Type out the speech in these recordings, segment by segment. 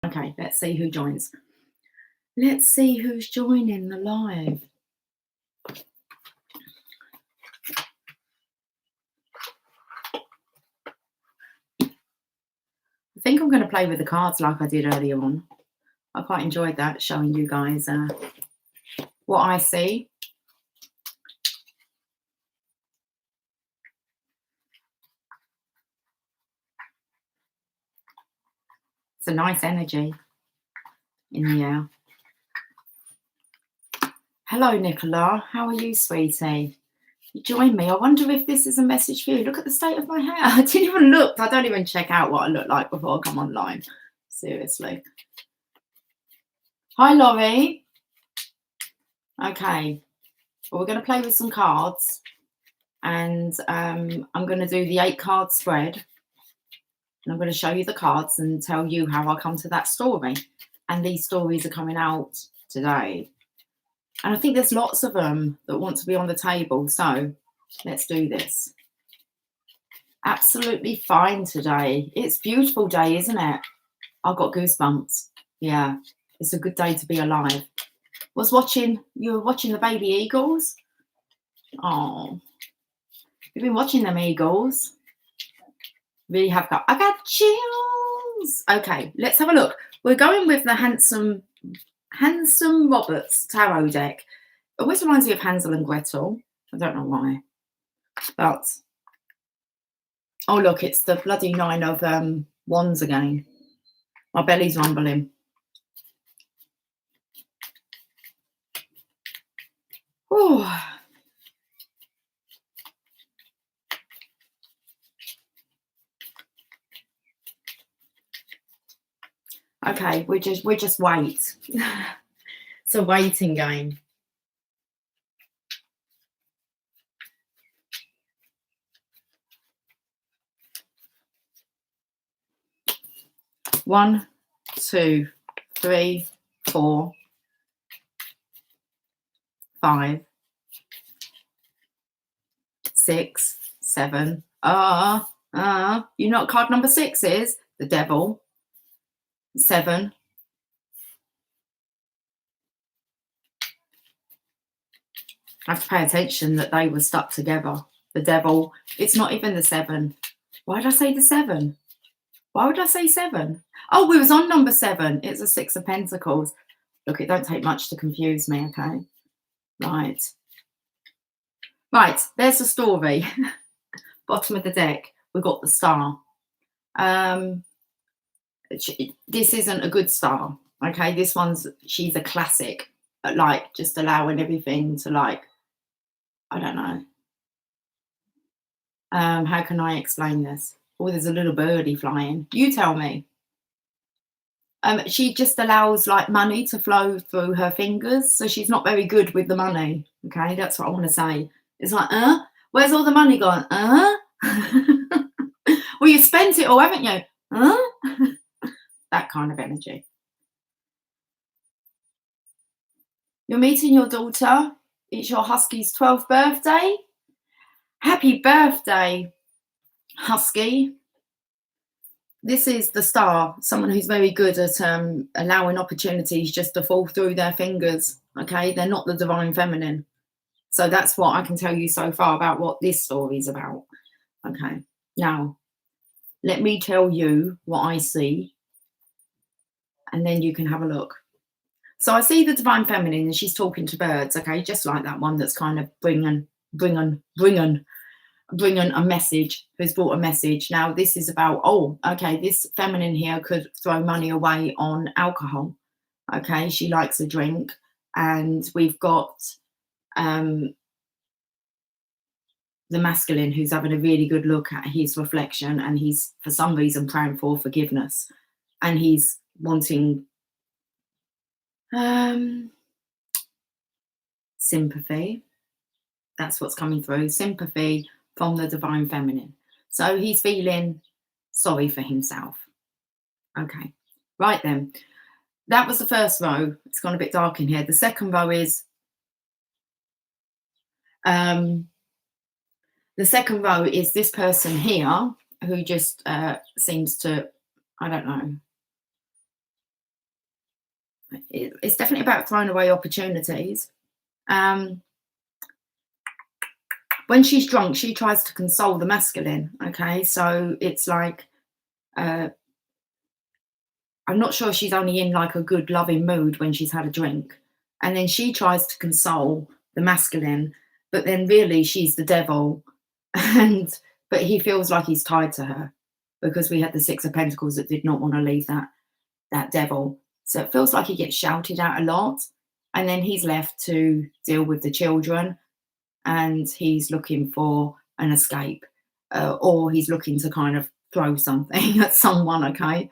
Okay, let's see who joins. Let's see who's joining the live. I think I'm going to play with the cards like I did earlier on. I quite enjoyed that, showing you guys what I see. It's a nice energy in the air. Hello, Nicola. How are you, sweetie? You joined me. I wonder if this is a message for you. Look at the state of my hair. I didn't even look. I don't even check out what I look like before I come online. Seriously. Hi, Laurie. Okay. Well, we're going to play with some cards. And I'm going to do the 8-card spread. And I'm going to show you the cards and tell you how I come to that story. And these stories are coming out today. And I think there's lots of them that want to be on the table. So let's do this. Absolutely fine today. It's a beautiful day, isn't it? I've got goosebumps. Yeah, it's a good day to be alive. You were watching the baby eagles? Oh, you've been watching them eagles. Really have got, I got chills. Okay, let's have a look. We're going with the Handsome Roberts tarot deck. It always reminds me of Hansel and Gretel. I don't know why. But, oh look, it's the bloody 9 of wands again. My belly's rumbling. Oh. Okay, we just wait. It's a waiting game. One, 2, 3, 4, 5, 6, 7. You know what card number 6 is? The devil. 7. I have to pay attention that they were stuck together. The devil. It's not even the 7. Why did I say the 7? Why would I say 7? Oh, we was on number 7. It's a 6 of Pentacles. Look, it don't take much to confuse me, okay? Right. Right, there's the story. Bottom of the deck, we've got the star. This isn't a good star, okay? This one's, she's a classic, but like just allowing everything to like, I don't know. How can I explain this? Oh, there's a little birdie flying. You tell me. She just allows like money to flow through her fingers, so she's not very good with the money. Okay, that's what I want to say. It's like, where's all the money gone? Well, you spent it all, haven't you? That kind of energy. You're meeting your daughter. It's your husky's 12th birthday. Happy birthday, husky. This is the star, someone who's very good at allowing opportunities just to fall through their fingers. Okay, they're not the divine feminine. So that's what I can tell you so far about what this story is about. Okay, now let me tell you what I see, and then you can have a look. So I see the divine feminine, and she's talking to birds. Okay, just like that one that's kind of bringing a message, who's brought a message. Now this is about, oh, okay, this feminine here could throw money away on alcohol. Okay, she likes a drink. And we've got the masculine who's having a really good look at his reflection, and he's for some reason praying for forgiveness, and he's wanting sympathy. That's what's coming through, sympathy from the divine feminine. So he's feeling sorry for himself. Okay, right then. That was the first row. It's gone a bit dark in here. The second row is this person here who just seems to, I don't know, It's definitely about throwing away opportunities. When she's drunk, she tries to console the masculine. Okay, so it's like, I'm not sure she's only in like a good loving mood when she's had a drink, and then she tries to console the masculine, but then really she's the devil, and but he feels like he's tied to her because we had the Six of Pentacles that did not want to leave that devil. So it feels like he gets shouted at a lot, and then he's left to deal with the children, and he's looking for an escape, or he's looking to kind of throw something at someone. Okay,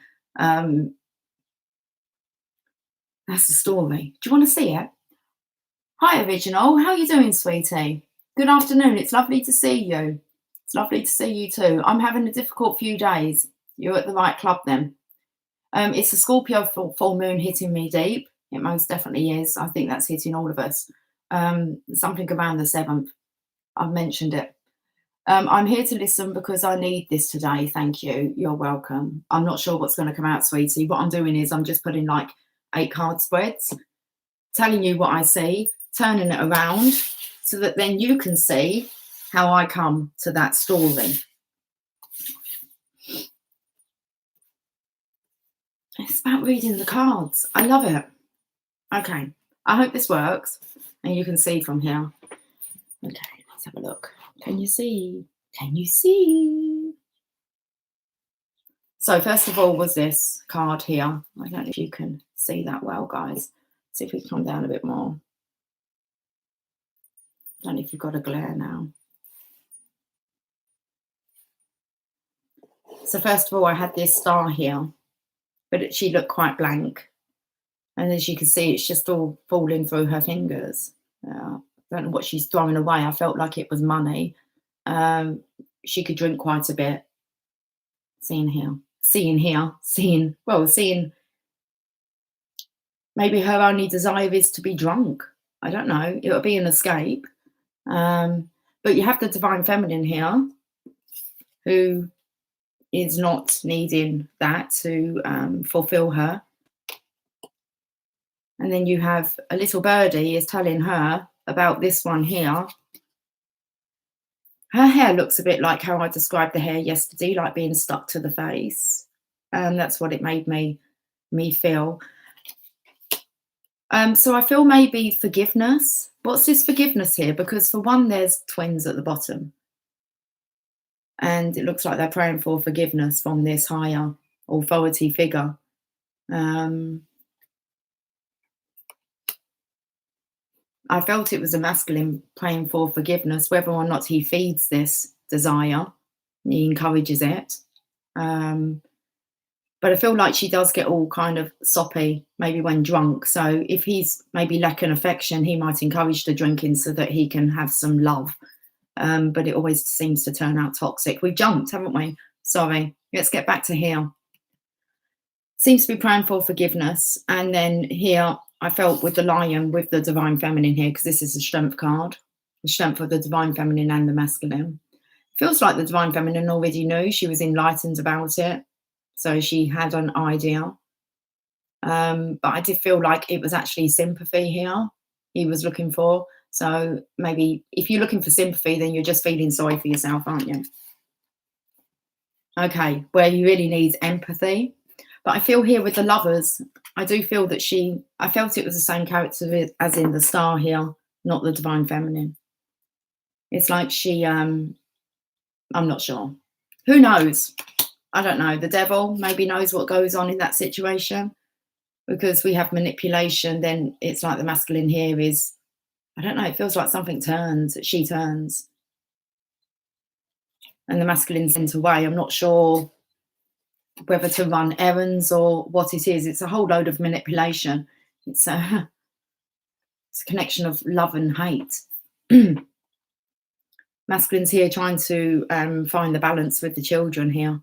that's the story. Do you want to see it? Hi, Original. How are you doing, sweetie? Good afternoon. It's lovely to see you. It's lovely to see you too. I'm having a difficult few days. You're at the right club then. It's a Scorpio full moon hitting me deep. It most definitely is. I think that's hitting all of us. Something around the 7th. I've mentioned it. I'm here to listen because I need this today. Thank you. You're welcome. I'm not sure what's going to come out, sweetie. What I'm doing is I'm just putting like 8 card spreads, telling you what I see, turning it around so that then you can see how I come to that story. It's about reading the cards. I love it. Okay. I hope this works and you can see from here. Okay, let's have a look. Can you see? Can you see? So first of all was this card here. I don't know if you can see that well, guys. See if we can come down a bit more. I don't know if you've got a glare now. So first of all, I had this star here, but she looked quite blank. And as you can see, it's just all falling through her fingers. I don't know what she's throwing away. I felt like it was money. She could drink quite a bit. Seeing maybe her only desire is to be drunk. I don't know. It'll be an escape. But you have the Divine Feminine here who is not needing that to fulfill her. And then you have a little birdie is telling her about this one here. Her hair looks a bit like how I described the hair yesterday, like being stuck to the face. That's what it made me feel. So I feel maybe forgiveness. What's this forgiveness here? Because for one, there's twins at the bottom. And it looks like they're praying for forgiveness from this higher authority figure. I felt it was a masculine praying for forgiveness, whether or not he feeds this desire, he encourages it. But I feel like she does get all kind of soppy, maybe when drunk. So if he's maybe lacking affection, he might encourage the drinking so that he can have some love. But it always seems to turn out toxic. We've jumped, haven't we? Sorry. Let's get back to here. Seems to be praying for forgiveness. And then here, I felt with the Lion, with the Divine Feminine here, because this is the Strength card, the Strength of the Divine Feminine and the Masculine. Feels like the Divine Feminine already knew. She was enlightened about it. So she had an idea. But I did feel like it was actually sympathy here he was looking for. So maybe if you're looking for sympathy, then you're just feeling sorry for yourself, aren't you? Okay, where you really need empathy. But I feel here with the Lovers, I do feel that I felt it was the same character as in the Star here, not the Divine Feminine. It's like I'm not sure. Who knows? I don't know. The Devil maybe knows what goes on in that situation, because we have manipulation. Then it's like the masculine here is, I don't know, it feels like something turns, she turns. And the masculine sent away. I'm not sure whether to run errands or what it is. It's a whole load of manipulation. It's a connection of love and hate. Masculine's here trying to find the balance with the children here.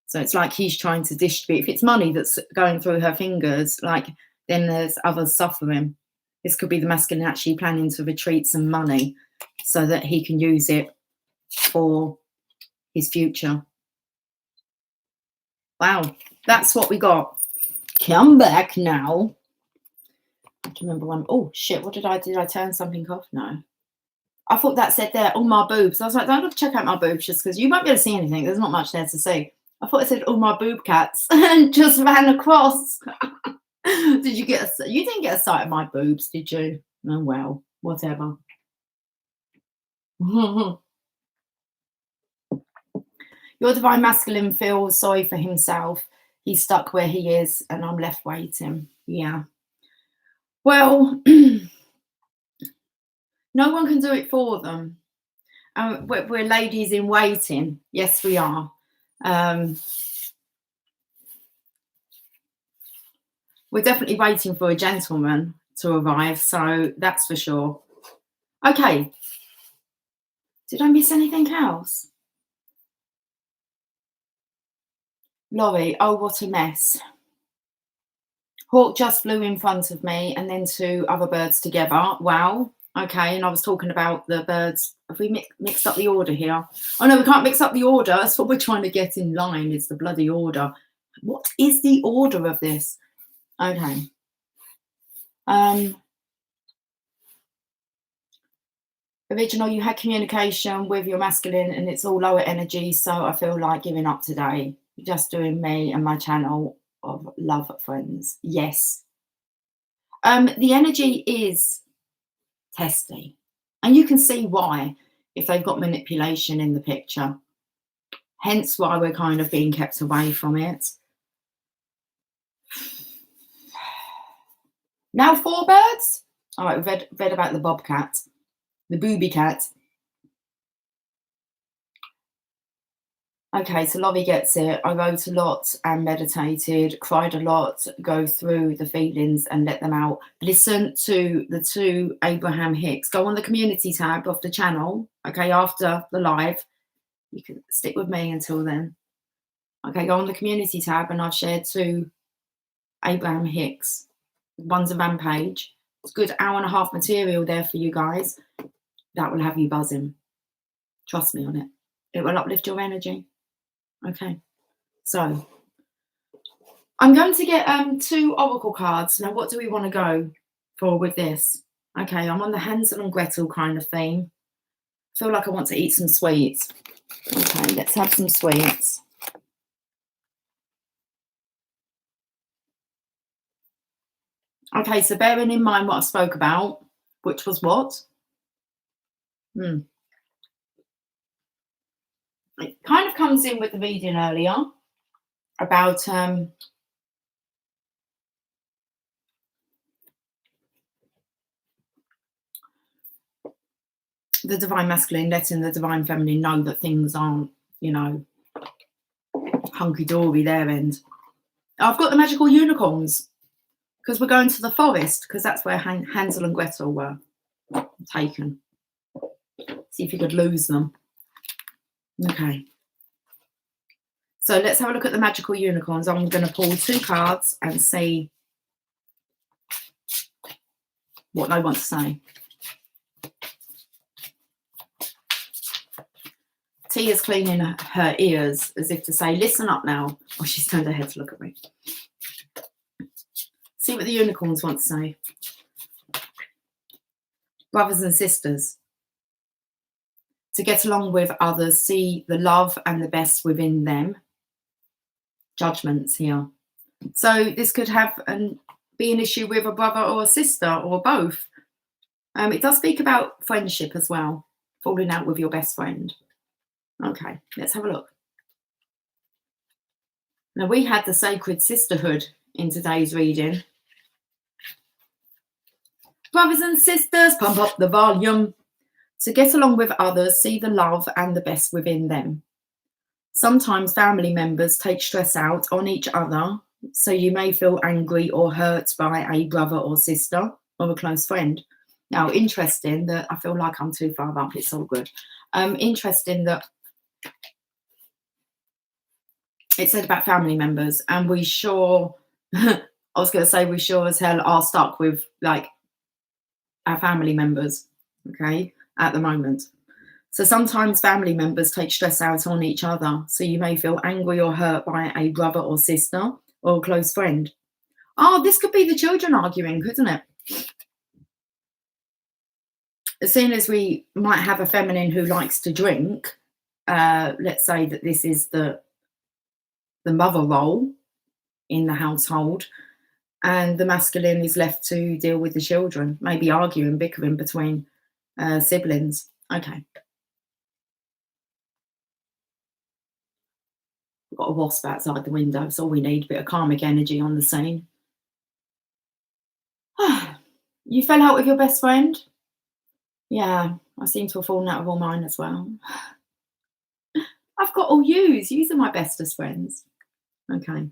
So it's like he's trying to distribute. If it's money that's going through her fingers, like, then there's others suffering. This could be the masculine actually planning to retreat some money so that he can use it for his future. Wow, that's what we got. Come back now. I have to remember one. Oh shit! What did I do? Did I turn something off? No. I thought that said there, all my boobs. I was like, don't have to check out my boobs just because you won't be able to see anything. There's not much there to see. I thought it said all my boob cats and just ran across. Did you get you didn't get a sight of my boobs, did you? Oh well, whatever. Your divine masculine feels sorry for himself. He's stuck where he is and I'm left waiting. Yeah. Well, no one can do it for them. We're ladies in waiting. Yes, we are. We're definitely waiting for a gentleman to arrive, so that's for sure. Okay. Did I miss anything else? Laurie, oh, what a mess. Hawk just flew in front of me and then two other birds together. Wow. Okay, and I was talking about the birds. Have we mixed up the order here? Oh, no, we can't mix up the order. That's what we're trying to get in line, is the bloody order. What is the order of this? Okay. Original, you had communication with your masculine and it's all lower energy, so I feel like giving up today. Just doing me and my channel of love friends. Yes. The energy is testy, and you can see why if they've got manipulation in the picture. Hence why we're kind of being kept away from it. Now 4 birds. All right, we've read about the bobcat, the booby cat. Okay, so Lovey gets it. I wrote a lot and meditated, cried a lot, go through the feelings and let them out. Listen to the 2 Abraham Hicks. Go on the community tab of the channel, okay, after the live. You can stick with me until then. Okay, go on the community tab and I've shared 2 Abraham Hicks. One's a Rampage. It's good 1.5 hour material there for you guys. That will have you buzzing. Trust me on it. It will uplift your energy. Okay, so I'm going to get 2 oracle cards. Now, what do we want to go for with this? Okay, I'm on the Hansel and Gretel kind of theme. I feel like I want to eat some sweets. Okay, let's have some sweets. Okay, so bearing in mind what I spoke about, which was what? It kind of comes in with the reading earlier about the divine masculine letting the divine feminine know that things aren't, you know, hunky-dory their end. I've got the magical unicorns because we're going to the forest because that's where Hansel and Gretel were taken. See if you could lose them. Okay. So let's have a look at the magical unicorns. I'm going to pull 2 cards and see what they want to say. Tia's cleaning her ears as if to say, listen up now. Oh, she's turned her head to look at me. See what the unicorns want to say. Brothers and sisters. To get along with others, see the love and the best within them. Judgments here. So this could have be an issue with a brother or a sister or both. It does speak about friendship as well. Falling out with your best friend. Okay, let's have a look. Now we had the sacred sisterhood in today's reading. Brothers and sisters, pump up the volume. To get along with others, see the love and the best within them. Sometimes family members take stress out on each other, so you may feel angry or hurt by a brother or sister or a close friend. Now, interesting that I feel like I'm too far up, it's all good. Interesting that it said about family members, and we sure, I was going to say we sure as hell are stuck with like our family members, okay, at the moment. So sometimes family members take stress out on each other, so you may feel angry or hurt by a brother or sister or a close friend. Oh, this could be the children arguing, couldn't it? As soon as we might have a feminine who likes to drink, let's say that this is the mother role in the household, and the masculine is left to deal with the children, maybe arguing, bickering between siblings. Okay. We've got a wasp outside the window. That's all we need, a bit of karmic energy on the scene. You fell out with your best friend? Yeah, I seem to have fallen out of all mine as well. I've got all yous. Yous are my bestest friends. Okay.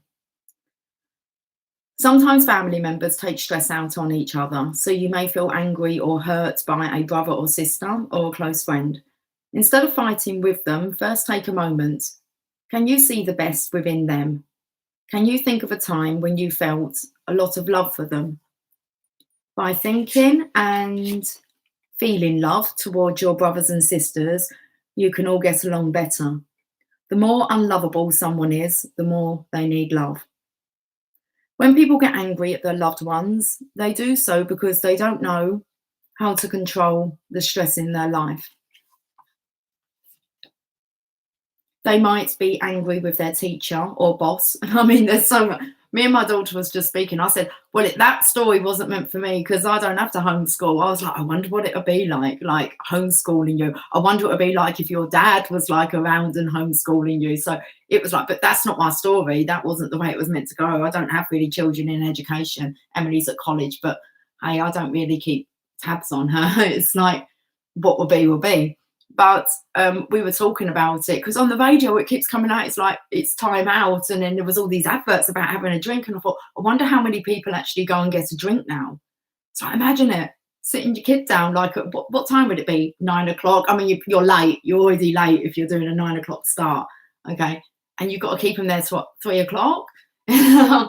Sometimes family members take stress out on each other, so you may feel angry or hurt by a brother or sister or a close friend. Instead of fighting with them, first take a moment. Can you see the best within them? Can you think of a time when you felt a lot of love for them? By thinking and feeling love towards your brothers and sisters, you can all get along better. The more unlovable someone is, the more they need love. When people get angry at their loved ones, they do so because they don't know how to control the stress in their life. They might be angry with their teacher or boss. I mean, there's so much. Me and my daughter was just speaking. I said, well, that story wasn't meant for me because I don't have to homeschool. I was like, I wonder what it would be like homeschooling you. I wonder what it would be like if your dad was like around and homeschooling you. So it was like, but that's not my story. That wasn't the way it was meant to go. I don't have really children in education. Emily's at college, but hey, I don't really keep tabs on her. It's like, what will be, will be. But we were talking about it because on the radio it keeps coming out. It's like it's time out, and then there was all these adverts about having a drink, and I thought, I wonder how many people actually go and get a drink now. So imagine it, sitting your kid down like at what time would it be? 9 o'clock. I mean, you're late. You're already late if you're doing a 9 o'clock start. Okay, and you've got to keep them there to what, 3 o'clock. I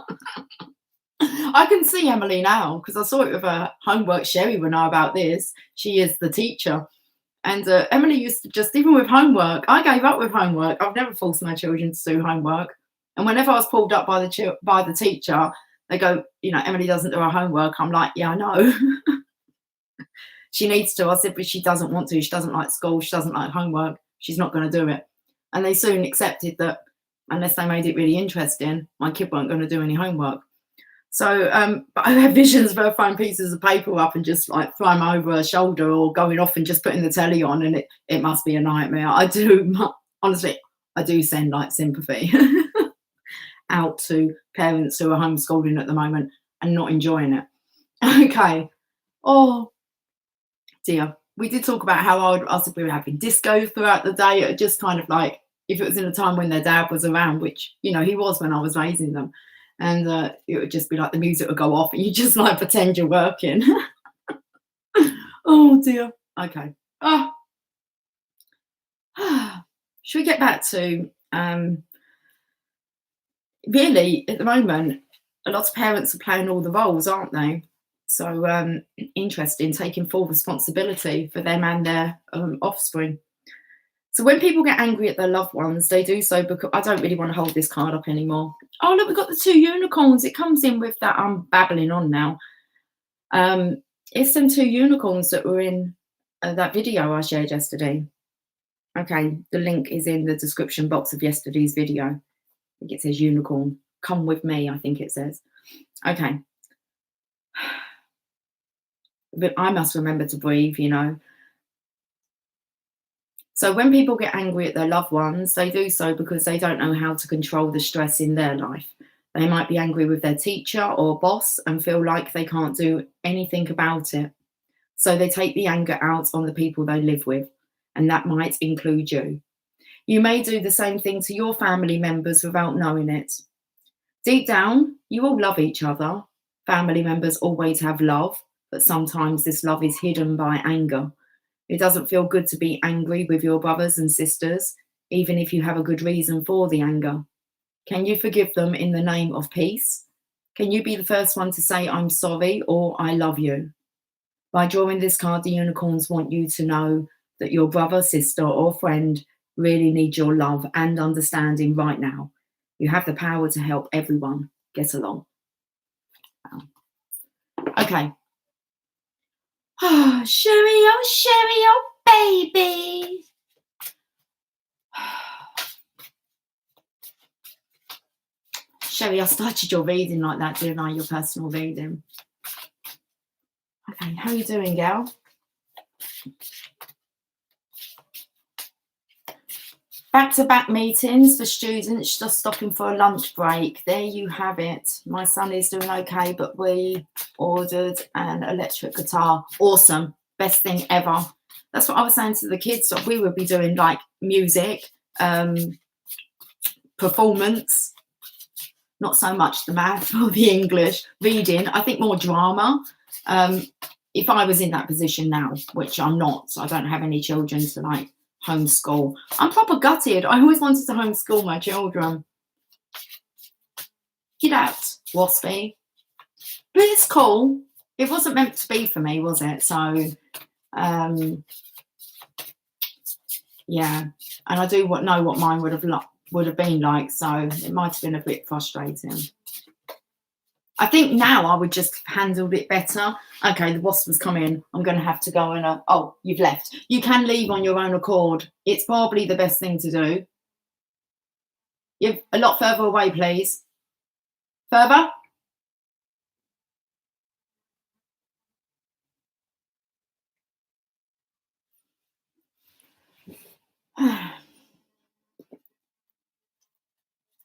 can see Emily now because I saw it with her homework. Sherry will know about this. She is the teacher. And Emily used to just, even with homework, I gave up with homework. I've never forced my children to do homework. And whenever I was pulled up by the teacher, they go, Emily doesn't do her homework. I'm like, yeah, I know. She needs to. I said, but she doesn't want to. She doesn't like school. She doesn't like homework. She's not going to do it. And they soon accepted that unless they made it really interesting, my kid weren't going to do any homework. So, but I have visions of her throwing pieces of paper up and just like throwing them over her shoulder or going off and just putting the telly on, and it must be a nightmare. I do, honestly, I do send like sympathy out to parents who are homeschooling at the moment and not enjoying it. Okay. Oh dear. We did talk about how I said we were having disco throughout the day. It just kind of like, if it was in a time when their dad was around, which, he was when I was raising them. And it would just be like the music would go off and you just like pretend you're working. Oh dear. Okay. Should we get back to really at the moment, a lot of parents are playing all the roles, aren't they? So interesting, taking full responsibility for them and their offspring. So when people get angry at their loved ones, they do so because I don't really want to hold this card up anymore. Oh, look, we've got the 2 unicorns. It comes in with that. I'm babbling on now. It's them 2 unicorns that were in that video I shared yesterday. Okay, the link is in the description box of yesterday's video. I think it says unicorn. Come with me, I think it says. Okay. But I must remember to breathe, So when people get angry at their loved ones, they do so because they don't know how to control the stress in their life. They might be angry with their teacher or boss and feel like they can't do anything about it. So they take the anger out on the people they live with, and that might include you. You may do the same thing to your family members without knowing it. Deep down, you all love each other. Family members always have love, but sometimes this love is hidden by anger. It doesn't feel good to be angry with your brothers and sisters, even if you have a good reason for the anger. Can you forgive them in the name of peace? Can you be the first one to say, I'm sorry, or I love you? By drawing this card, the unicorns want you to know that your brother, sister, or friend really need your love and understanding right now. You have the power to help everyone get along. Okay. Oh, Sherry, oh, baby. Sherry, I started your reading like that, didn't I? Your personal reading. Okay, how are you doing, gal? Back-to-back meetings for students just stopping for a lunch break. There you have it. My son is doing okay, but we ordered an electric guitar. Awesome. Best thing ever. That's what I was saying to the kids. So we would be doing like music, performance, not so much the math or the English, reading. I think more drama. If I was in that position now, which I'm not, so I don't have any children to like homeschool. I'm proper gutted. I always wanted to homeschool my children. Get out, waspy. But it's cool. It wasn't meant to be for me, was it? So, yeah. And I do know what mine would have been like. So it might have been a bit frustrating. I think now I would just handled it better. Okay, the wasp has come in. I'm going to have to go and... oh, you've left. You can leave on your own accord. It's probably the best thing to do. You're a lot further away, please. Further?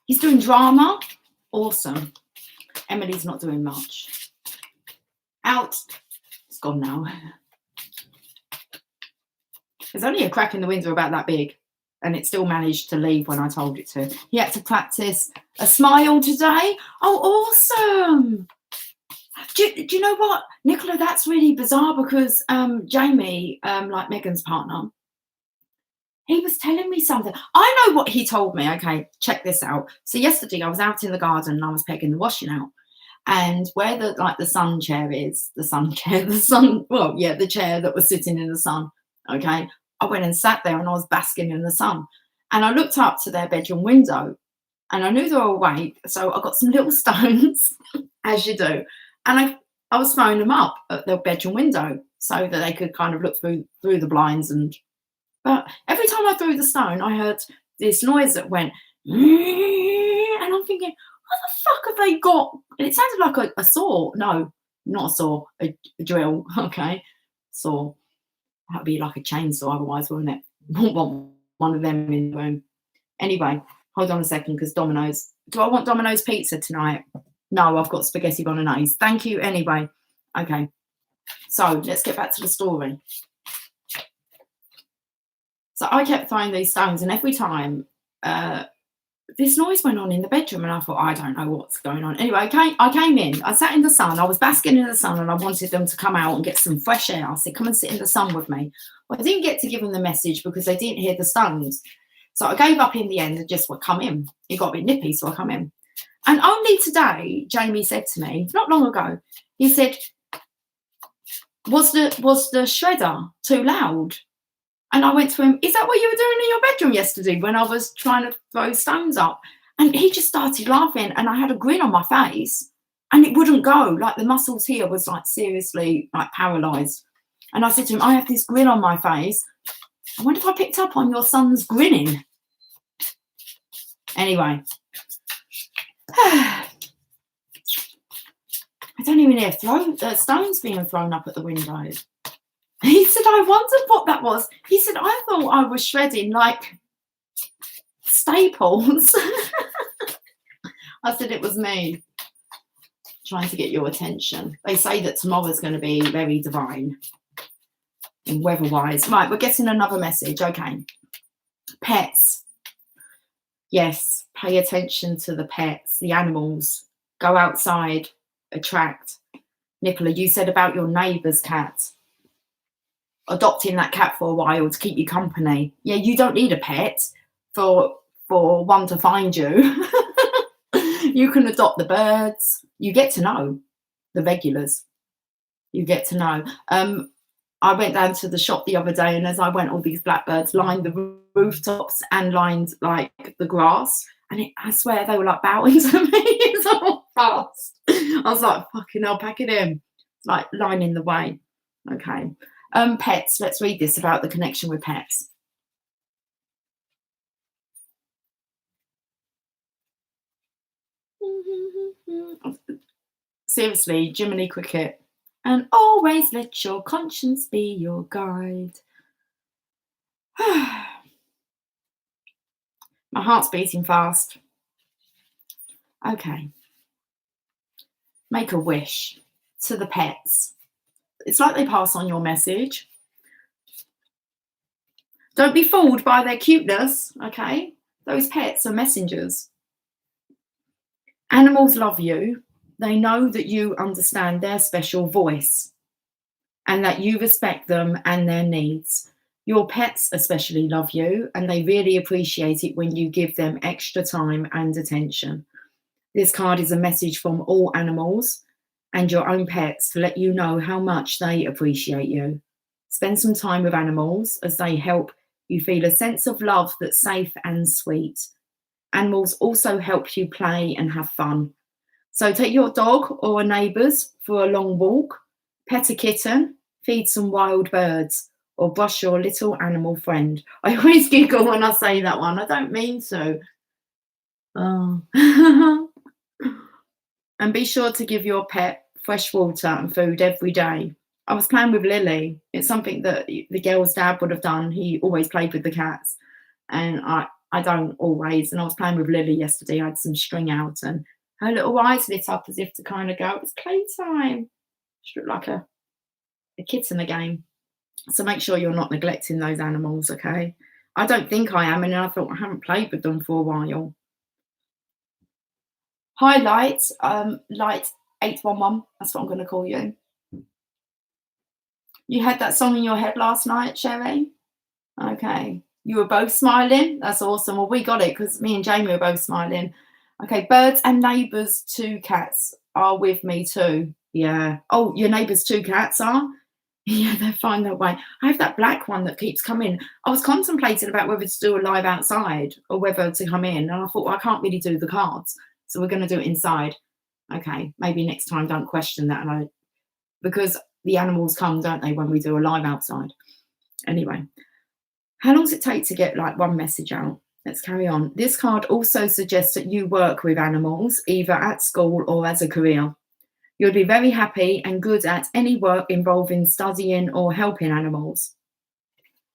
He's doing drama. Awesome. Emily's not doing much. Out. It's gone now. There's only a crack in the window about that big, and it still managed to leave when I told it to. He had to practice a smile today. Oh, awesome. Do you know what, Nicola, that's really bizarre because Jamie, like Megan's partner, he was telling me something. I know what he told me. Okay, check this out. So yesterday I was out in the garden and I was pegging the washing out. And where the sun chair is, the chair that was sitting in the sun, okay, I went and sat there and I was basking in the sun. And I looked up to their bedroom window and I knew they were awake. So I got some little stones, as you do. And I was throwing them up at their bedroom window so that they could kind of look through the blinds. But every time I threw the stone, I heard this noise that went, and I'm thinking, what the fuck have they got? And it sounded like a saw. No, not a saw, a drill. Okay, saw. That'd be like a chainsaw otherwise, wouldn't it? Wouldn't want one of them in the room. Anyway, hold on a second, because Domino's. Do I want Domino's pizza tonight? No, I've got spaghetti bolognese. Thank you anyway. Okay, so let's get back to the story. So I kept throwing these stones, and every time this noise went on in the bedroom, and I thought, I don't know what's going on. Anyway, I came in, I sat in the sun, I was basking in the sun, and I wanted them to come out and get some fresh air. I said, come and sit in the sun with me. Well, I didn't get to give them the message because they didn't hear the stones. So I gave up in the end and just come in. It got a bit nippy, so I come in. And only today, Jamie said to me, not long ago, he said, was the shredder too loud? And I went to him, is that what you were doing in your bedroom yesterday when I was trying to throw stones up? And he just started laughing, and I had a grin on my face, and it wouldn't go. Like the muscles here was like seriously like paralyzed. And I said to him, I have this grin on my face. I wonder if I picked up on your son's grinning. Anyway. I don't even hear stones being thrown up at the window. He said, I wondered what that was. He said, I thought I was shredding like staples. I said, it was me trying to get your attention. They say that tomorrow's going to be very divine and weather-wise. Right, we're getting another message. Okay. Pets. Yes, pay attention to the pets, the animals. Go outside, attract. Nicola, you said about your neighbour's cat. Adopting that cat for a while to keep you company. Yeah, you don't need a pet for one to find you. You can adopt the birds. You get to know the regulars. You get to know. I went down to the shop the other day, and as I went, all these blackbirds lined the rooftops and lined like the grass. And I swear they were like bowing to me so fast. I was like, fucking hell, pack it in. Like lining the way. Okay. Pets. Let's read this about the connection with pets. Seriously, Jiminy Cricket. And always let your conscience be your guide. My heart's beating fast. Okay. Make a wish to the pets. It's like they pass on your message. Don't be fooled by their cuteness, okay? Those pets are messengers. Animals love you. They know that you understand their special voice and that you respect them and their needs. Your pets especially love you, and they really appreciate it when you give them extra time and attention. This card is a message from all animals and your own pets to let you know how much they appreciate you. Spend some time with animals as they help you feel a sense of love that's safe and sweet. Animals also help you play and have fun. So take your dog or a neighbour's for a long walk, pet a kitten, feed some wild birds, or brush your little animal friend. I always giggle when I say that one. I don't mean to. Oh. And be sure to give your pet fresh water and food every day. I was playing with Lily. It's something that the girl's dad would have done. He always played with the cats, and I don't always. And I was playing with Lily yesterday. I had some string out, and her little eyes lit up as if to kind of go, it's playtime. She looked like a kitten again. So make sure you're not neglecting those animals, okay? I don't think I am, and I thought I haven't played with them for a while. Hi, Light. Light 811. That's what I'm going to call you. You had that song in your head last night, Sherry? Okay. You were both smiling? That's awesome. Well, we got it because me and Jamie were both smiling. Okay. Birds and neighbours' 2 cats are with me too. Yeah. Oh, your neighbours' 2 cats are? Yeah, they find their way. I have that black one that keeps coming. I was contemplating about whether to do a live outside or whether to come in. And I thought, well, I can't really do the cards. So we're going to do it inside. Okay. Maybe next time don't question that. Because the animals come, don't they, when we do a live outside? Anyway, how long does it take to get like one message out? Let's carry on. This card also suggests that you work with animals, either at school or as a career. You'll be very happy and good at any work involving studying or helping animals.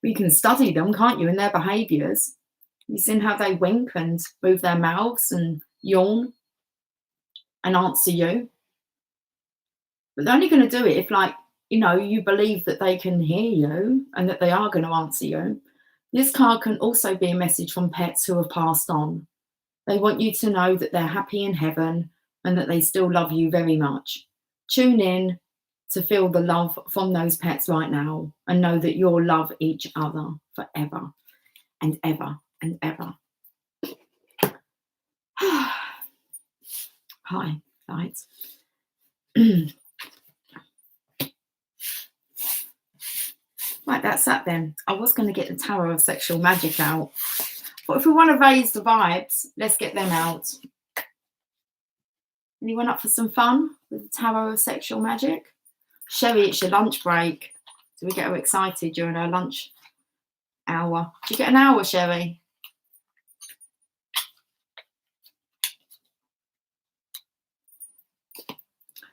You can study them, can't you, in their behaviours? You've seen how they wink and move their mouths and yawn and answer you. But they're only going to do it if, like, you know, you believe that they can hear you and that they are going to answer you. This card can also be a message from pets who have passed on. They want you to know that they're happy in heaven and that they still love you very much. Tune in to feel the love from those pets right now and know that you'll love each other forever and ever and ever. Hi, lights. Right, that's that then. I was going to get the Tower of Sexual Magic out. But if we want to raise the vibes, let's get them out. Anyone up for some fun with the Tower of Sexual Magic? Sherry, it's your lunch break. So we get her excited during her lunch hour. Do you get an hour, Sherry?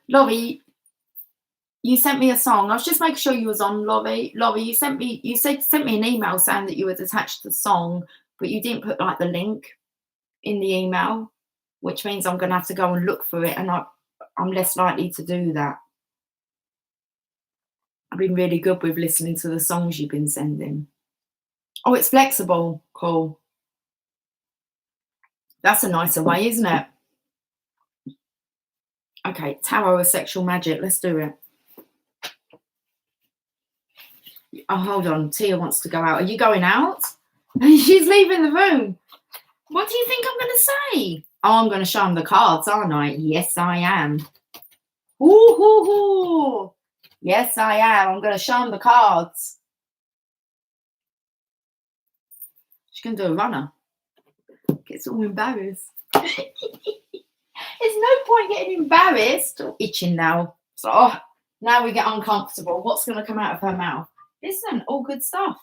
Laurie, you sent me a song. I was just making sure you was on, Laurie. Laurie, you sent me an email saying that you had attached the song, but you didn't put like the link in the email, which means I'm going to have to go and look for it, and I'm less likely to do that. I've been really good with listening to the songs you've been sending. Oh, it's flexible. Cool. That's a nicer way, isn't it? Okay, Tower of Sexual Magic. Let's do it. Oh, hold on. Tia wants to go out. Are you going out? She's leaving the room. What do you think I'm going to say? Oh, I'm going to show them the cards, aren't I? Yes, I am. Ooh. Yes, I am. I'm going to show them the cards. She's going to do a runner. Gets all embarrassed. There's no point getting embarrassed or itching now. So, Now we get uncomfortable. What's going to come out of her mouth? Listen, all good stuff.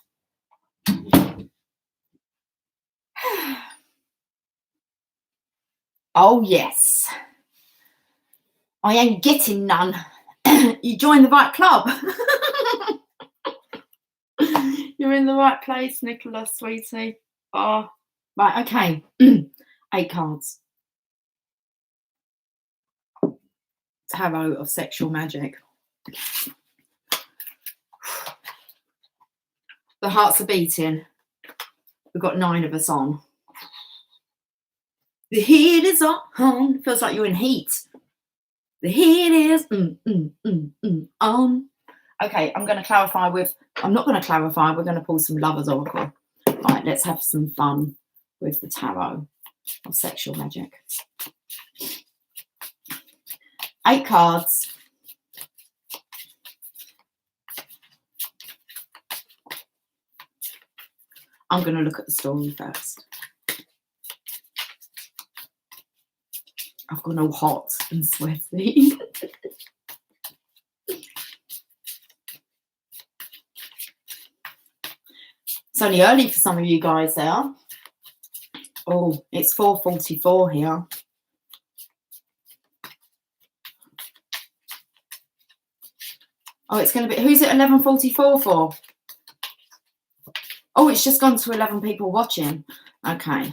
Oh, yes. I ain't getting none. You joined the right club. You're in the right place, Nicola, sweetie. Oh, right, okay. 8 cards. Tarot of Sexual Magic. The hearts are beating. We've got 9 of us on. The heat is on. Feels like you're in heat. The heat is on. Okay, I'm going to clarify with... I'm not going to clarify. We're going to pull some Lovers Oracle. Right, let's have some fun with the Tarot of Sexual Magic. 8 cards. I'm going to look at the story first. I've gone all hot and sweaty. It's only early for some of you guys there. Oh, it's 4:44 here. Oh, it's going to be... Who's it 11:44 for? Oh, it's just gone to 11 people watching. Okay.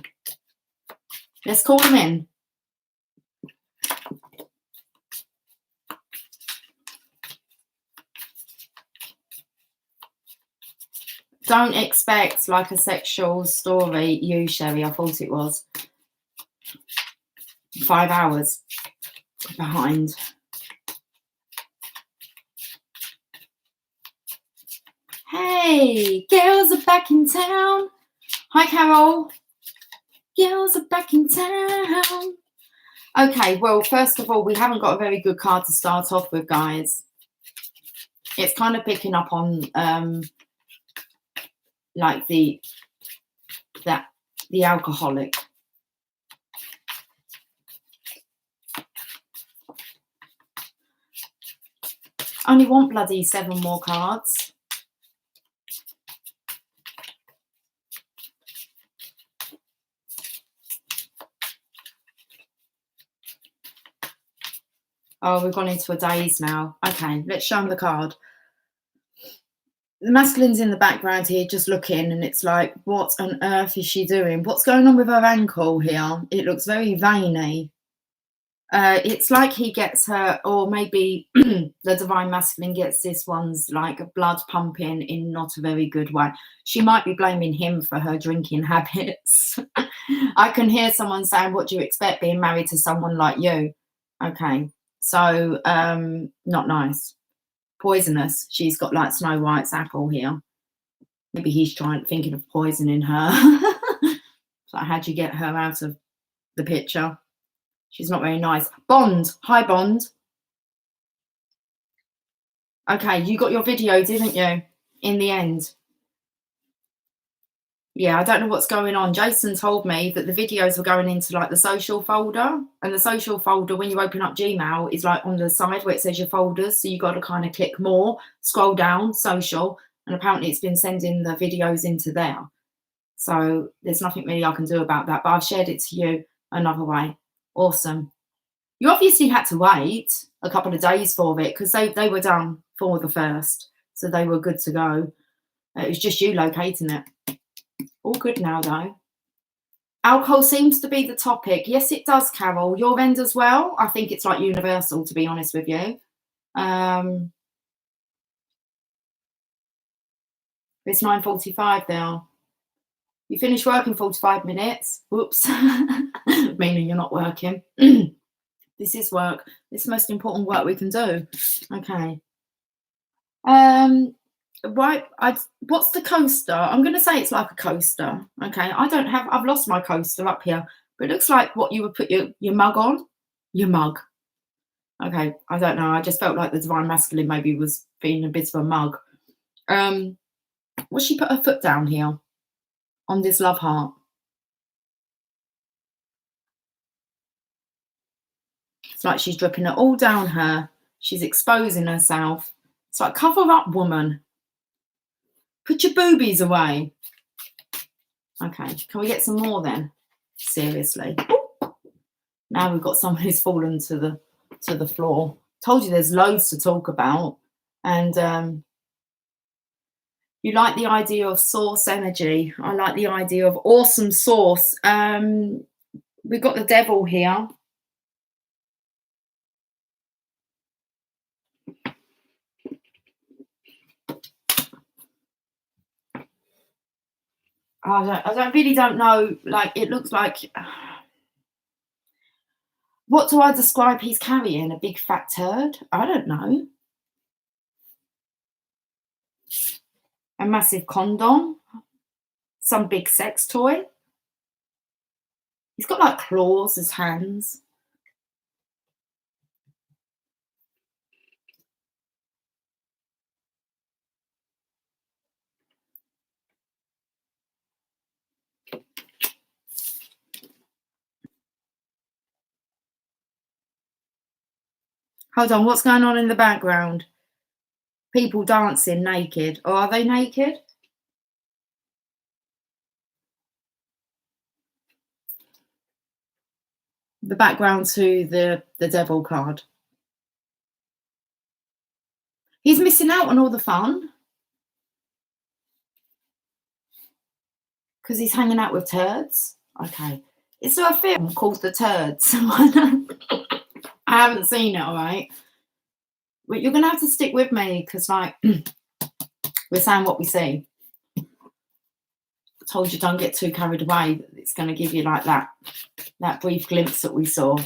Let's call them in. Don't expect like a sexual story. You, Sherry, I thought it was. 5 hours behind. Hey, girls are back in town. Hi, Carol. Girls are back in town. Okay, well, first of all, we haven't got a very good card to start off with, guys. It's kind of picking up on like the alcoholic. Only want bloody 7 more cards. Oh, we've gone into a daze now. Okay, let's show them the card. The masculine's in the background here just looking, and it's like, what on earth is she doing? What's going on with her ankle here? It looks very veiny. It's like he gets her, or maybe the divine masculine gets this one's like blood pumping in not a very good way. She might be blaming him for her drinking habits. I can hear someone saying, what do you expect being married to someone like you? Okay, so not nice. Poisonous. She's got like Snow White's apple here. Maybe he's thinking of poisoning her. So how'd you get her out of the picture? She's not very nice. Bond. Hi, Bond. Okay, you got your video, didn't you? In the end. Yeah, I don't know what's going on. Jason told me that the videos were going into like the social folder, and the social folder, when you open up Gmail, is like on the side where it says your folders. So you got to kind of click more, scroll down, social, and apparently it's been sending the videos into there. So there's nothing really I can do about that, but I've shared it to you another way. Awesome. You obviously had to wait a couple of days for it because they were done for the 1st. So they were good to go. It was just you locating it. All good now, though. Alcohol seems to be the topic. Yes, it does, Carol. Your end as well? I think it's like universal, to be honest with you. It's 9:45 now. You finish work in 45 minutes. Whoops. Meaning you're not working. This is work. This is the most important work we can do. Okay. Right. What's the coaster? I'm going to say it's like a coaster. Okay. I've lost my coaster up here, but it looks like what you would put your mug on. Your mug. Okay. I don't know. I just felt like the divine masculine maybe was being a bit of a mug. Will she put her foot down here on this love heart? It's like she's dripping it all down her She's exposing herself. It's like, cover up, woman. Put your boobies away. Okay, can we get some more then? Seriously. Now we've got someone who's fallen to the floor. Told you there's loads to talk about. And you like the idea of source energy. I like the idea of awesome source. We've got the devil here. I really don't know. Like, it looks like, what do I describe he's carrying? A big fat turd? I don't know. A massive condom? Some big sex toy? He's got like claws as hands. Hold on, what's going on in the background? People dancing naked. Or are they naked? The background to the devil card. He's missing out on all the fun. Because he's hanging out with turds. Okay. Is there a film called The Turds? I haven't seen it, all right? But you're going to have to stick with me because, like, we're saying what we see. I told you don't get too carried away. It's going to give you, like, that brief glimpse that we saw.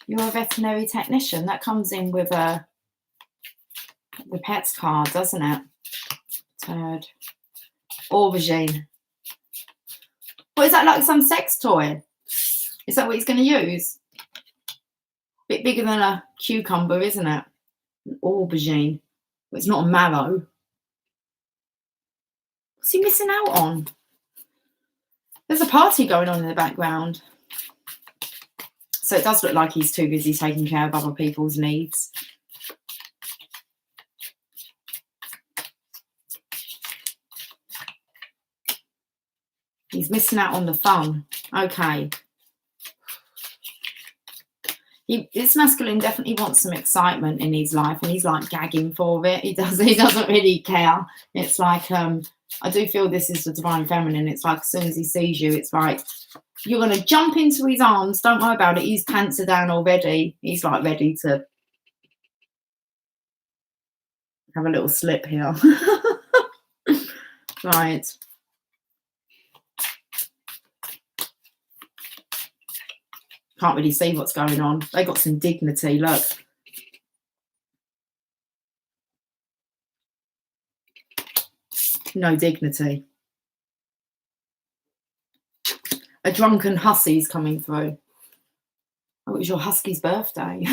You're a veterinary technician. That comes in with the pets card, doesn't it? Turd. Aubergine. What is that, like some sex toy? Is that what he's going to use? Bit bigger than a cucumber, isn't it? An aubergine. But it's not a marrow. What's he missing out on? There's a party going on in the background. So it does look like he's too busy taking care of other people's needs. He's missing out on the fun. Okay. This masculine definitely wants some excitement in his life, and he's like gagging for it. He doesn't really care. It's like, I do feel this is the divine feminine. It's like, as soon as he sees you, it's like, you're going to jump into his arms. Don't worry about it. His pants are down already. He's like ready to have a little slip here. Right. Can't really see what's going on. They got some dignity, look. No dignity. A drunken hussy's coming through. Oh, it was your husky's birthday.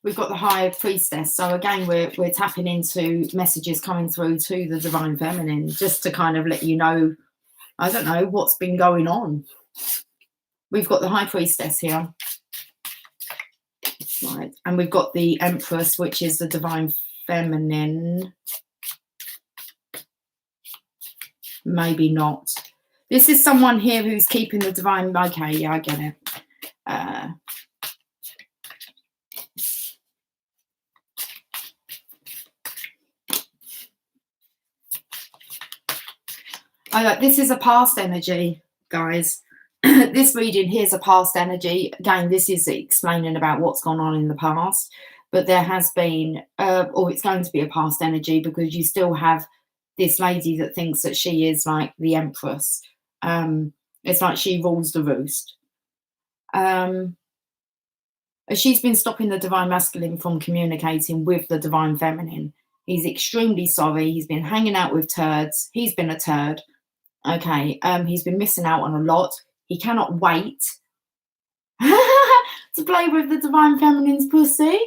We've got the High Priestess. So again, we're tapping into messages coming through to the divine feminine, just to kind of let you know, I don't know, what's been going on. We've got the High Priestess here. Right. And we've got the Empress, which is the divine feminine. Maybe not. This is someone here who's keeping the divine. Okay, yeah, I get it. This is a past energy, guys. This reading here's a past energy. Again, this is explaining about what's gone on in the past, but there has been, or it's going to be a past energy, because you still have this lady that thinks that she is like the Empress. It's like she rules the roost. She's been stopping the divine masculine from communicating with the divine feminine. He's extremely sorry. He's been hanging out with turds. He's been a turd. Okay. He's been missing out on a lot. He cannot wait to play with the divine feminine's pussy.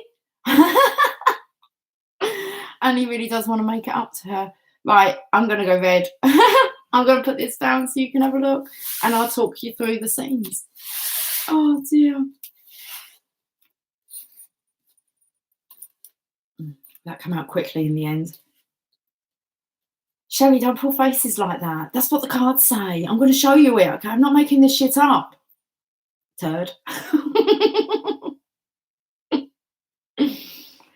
And he really does want to make it up to her. Right, I'm going to go red. I'm going to put this down so you can have a look, and I'll talk you through the scenes. Oh dear. That came out quickly in the end. Sherry, don't pull faces like that. That's what the cards say. I'm going to show you it, okay? I'm not making this shit up. Turd.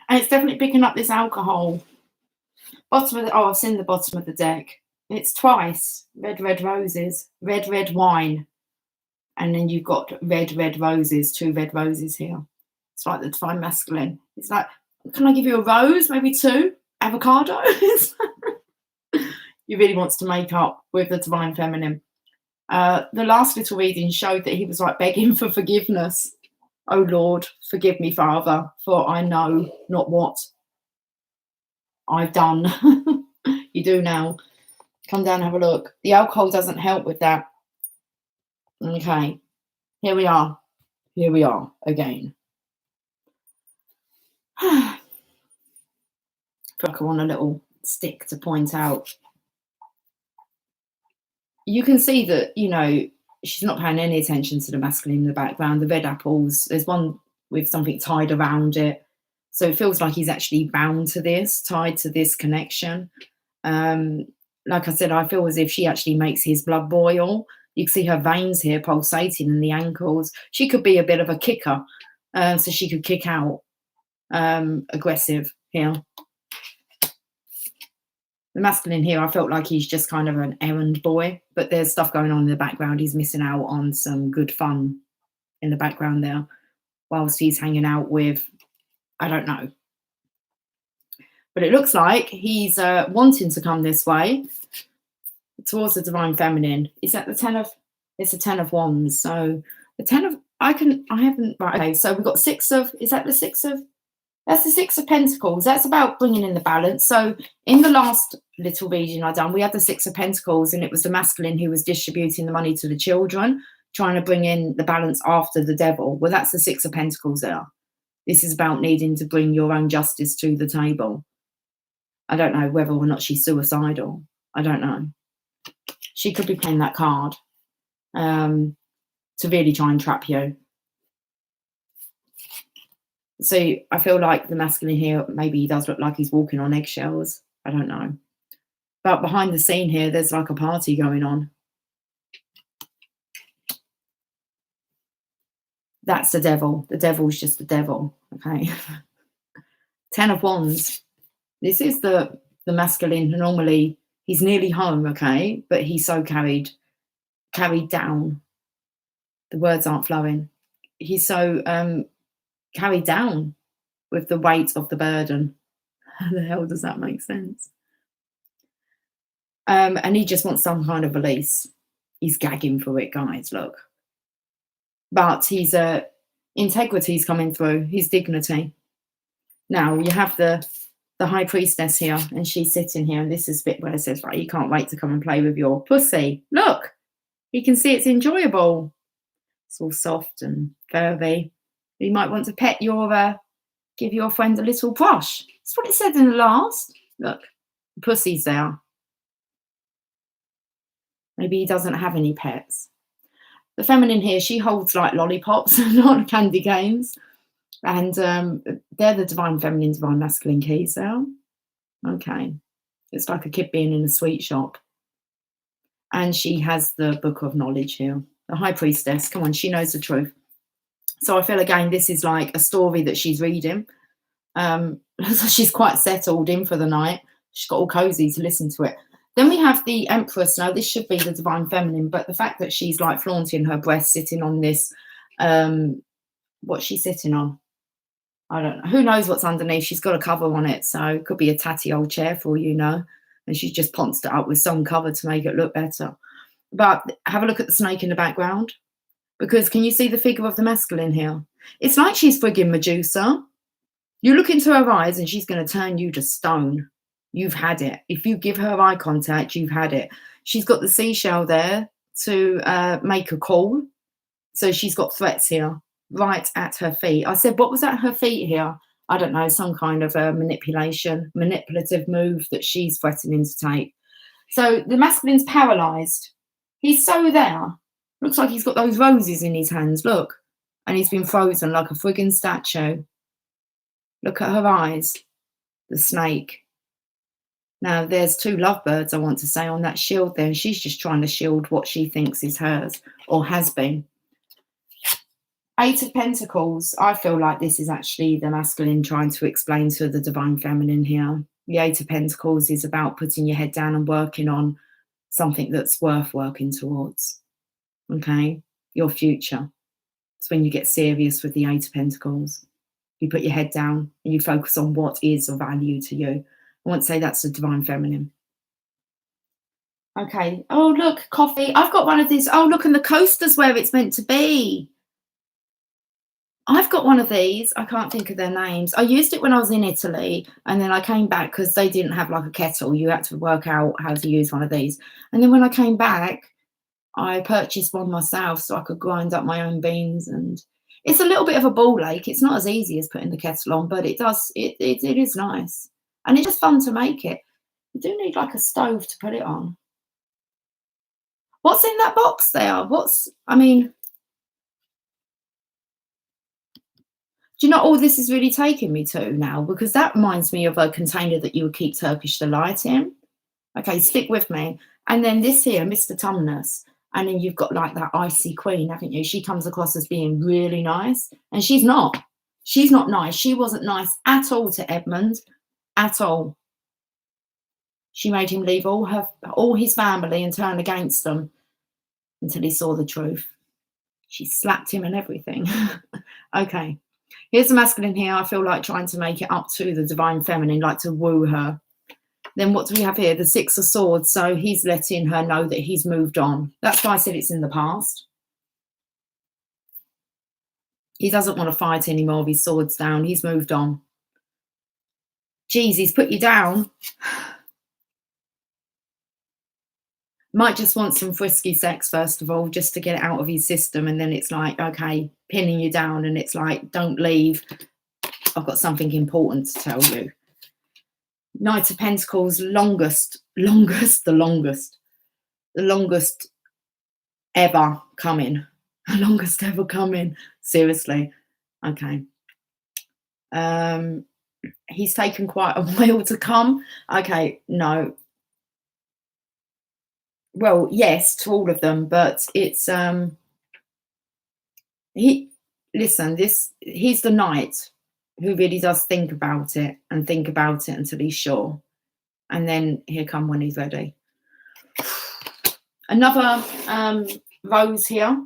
And it's definitely picking up this alcohol. Bottom of the, oh, I've seen the bottom of the deck. It's twice. Red, red roses. Red, red wine. And then you've got red, red roses. 2 red roses here. It's like the divine masculine. It's like, can I give you a rose? Maybe 2 avocados? He really wants to make up with the divine feminine. The last little reading showed that he was like begging for forgiveness. Oh Lord, forgive me, Father, for I know not what I've done. You do now. Come down and have a look. The alcohol doesn't help with that. Okay, here we are. Here we are again. I feel like I want a little stick to point out. You can see that, you know, she's not paying any attention to the masculine in the background. The red apples, there's one with something tied around it. So it feels like he's actually bound to this, tied to this connection. Like I said, I feel as if she actually makes his blood boil. You can see her veins here pulsating in the ankles. She could be a bit of a kicker, so she could kick out aggressive here. The masculine here, I felt like he's just kind of an errand boy, but there's stuff going on in the background. He's missing out on some good fun in the background there, whilst he's hanging out with, I don't know. But it looks like he's wanting to come this way towards the divine feminine. Is that the 10 of, it's a 10 of wands. So the 10 of, I haven't, right, okay, so we've got 6 of, is that the 6 of, that's the 6 of Pentacles. That's about bringing in the balance. So in the last little reading I done, we had the 6 of Pentacles, and it was the masculine who was distributing the money to the children, trying to bring in the balance after the devil. Well, that's the 6 of Pentacles there. This is about needing to bring your own justice to the table. I don't know whether or not she's suicidal. I don't know. She could be playing that card to really try and trap you. So I feel like the masculine here, maybe he does look like he's walking on eggshells. I don't know. But behind the scene here, there's like a party going on. That's the devil. The devil's just the devil. Okay. 10 of Wands. This is the masculine. Normally, he's nearly home, okay? But he's so carried down. The words aren't flowing. He's so carried down with the weight of the burden. How the hell does that make sense? And he just wants some kind of release. He's gagging for it, guys, look. But he's integrity's coming through, his dignity. Now you have the high priestess here, and she's sitting here, and this is the bit where it says, right, you can't wait to come and play with your pussy. Look, you can see it's enjoyable. It's all soft and furry. You might want to pet your, give your friend a little brush. That's what it said in the last. Look, the pussy's there. Maybe he doesn't have any pets. The feminine here, she holds like lollipops, not candy canes. And they're the divine feminine, divine masculine keys there. Okay. It's like a kid being in a sweet shop. And she has the book of knowledge here. The high priestess, come on, she knows the truth. So I feel, again, this is like a story that she's reading. So she's quite settled in for the night. She's got all cozy to listen to it. Then we have the Empress. Now, this should be the divine feminine, but the fact that she's like flaunting her breast, sitting on this, what's she sitting on? I don't know. Who knows what's underneath? She's got a cover on it, so it could be a tatty old chair for all you know. And she's just ponced it up with some cover to make it look better. But have a look at the snake in the background. Because can you see the figure of the masculine here? It's like she's frigging Medusa. You look into her eyes and she's going to turn you to stone. You've had it. If you give her eye contact, you've had it. She's got the seashell there to make a call. So she's got threats here right at her feet. I said, what was at her feet here? I don't know, some kind of a manipulative move that she's threatening to take. So the masculine's paralyzed. He's so there. Looks like he's got those roses in his hands. Look. And he's been frozen like a friggin' statue. Look at her eyes. The snake. Now, there's 2 lovebirds, I want to say, on that shield there. And she's just trying to shield what she thinks is hers or has been. 8 of Pentacles. I feel like this is actually the masculine trying to explain to the divine feminine here. The 8 of Pentacles is about putting your head down and working on something that's worth working towards. Okay? Your future. It's when you get serious with the 8 of Pentacles. You put your head down and you focus on what is of value to you. I want to say that's the divine feminine. Okay. Oh, look, coffee. I've got one of these. Oh, look, and the coaster's where it's meant to be. I've got one of these. I can't think of their names. I used it when I was in Italy, and then I came back because they didn't have like a kettle. You had to work out how to use one of these. And then when I came back, I purchased one myself so I could grind up my own beans. And it's a little bit of a ball ache. It's not as easy as putting the kettle on, but it is nice. And it's just fun to make it. You do need like a stove to put it on. What's in that box there? Do you know all this is really taking me to now? Because that reminds me of a container that you would keep Turkish Delight in. Okay, stick with me. And then this here, Mr. Tumnus. And then you've got like that icy queen, haven't you? She comes across as being really nice. And she's not. She's not nice. She wasn't nice at all to Edmund. At all. She made him leave all his family and turn against them until he saw the truth. She slapped him and everything. Okay. Here's the masculine here. I feel like trying to make it up to the divine feminine, like to woo her. Then what do we have here? The 6 of Swords. So he's letting her know that he's moved on. That's why I said it's in the past. He doesn't want to fight anymore with his swords down. He's moved on. Geez, he's put you down. Might just want some frisky sex, first of all, just to get it out of his system. And then it's like, okay, pinning you down. And it's like, don't leave. I've got something important to tell you. Knight of Pentacles, the longest ever coming. The longest ever coming. Seriously. Okay. He's taken quite a while to come. Okay, no. Well, yes, to all of them, but it's he's the knight who really does think about it until he's sure. And then here come when he's ready. Another rose here.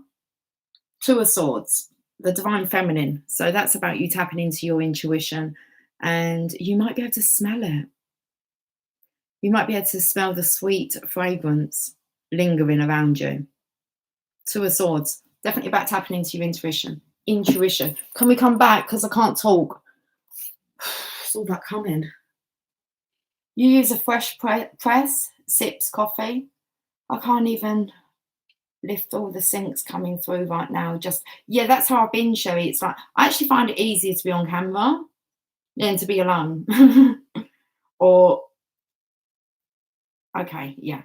2 of Swords, the divine feminine. So that's about you tapping into your intuition, and you might be able to smell it. You might be able to smell the sweet fragrance lingering around you. 2 of Swords, definitely about tapping into your intuition. Can we come back? Because I can't talk. It's all that coming. You use a fresh press, sips coffee. I can't even lift all the sinks coming through right now. Yeah, that's how I've been, Sherry. It's like, I actually find it easier to be on camera than to be alone. Or, okay, yeah.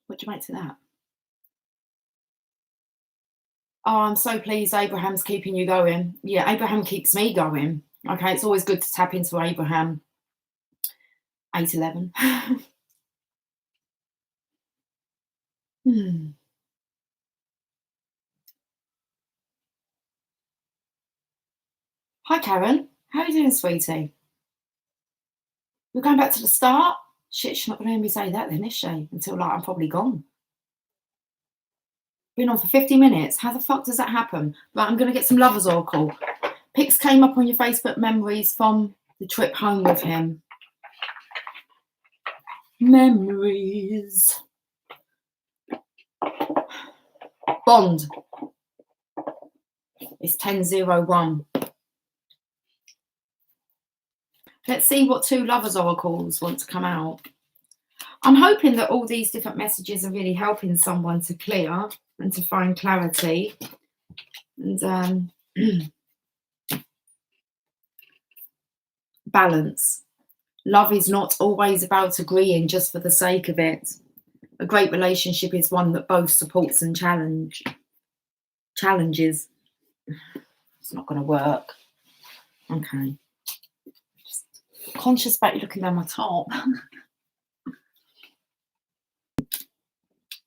What do you make to that? Oh, I'm so pleased Abraham's keeping you going. Yeah, Abraham keeps me going. Okay, it's always good to tap into Abraham. 811. Hi, Karen. How are you doing, sweetie? You're going back to the start? Shit, she's not going to hear me say that then, is she? Until like I'm probably gone. Been on for 50 minutes. How the fuck does that happen? Right, I'm going to get some Lovers Oracle. Pics came up on your Facebook memories from the trip home with him. Memories. Bond. It's 1001. Let's see what 2 Lovers Oracles want to come out. I'm hoping that all these different messages are really helping someone to clear and to find clarity. And Balance. Love is not always about agreeing just for the sake of it. A great relationship is one that both supports and challenges. It's not going to work. Okay. Just conscious about you looking down my top.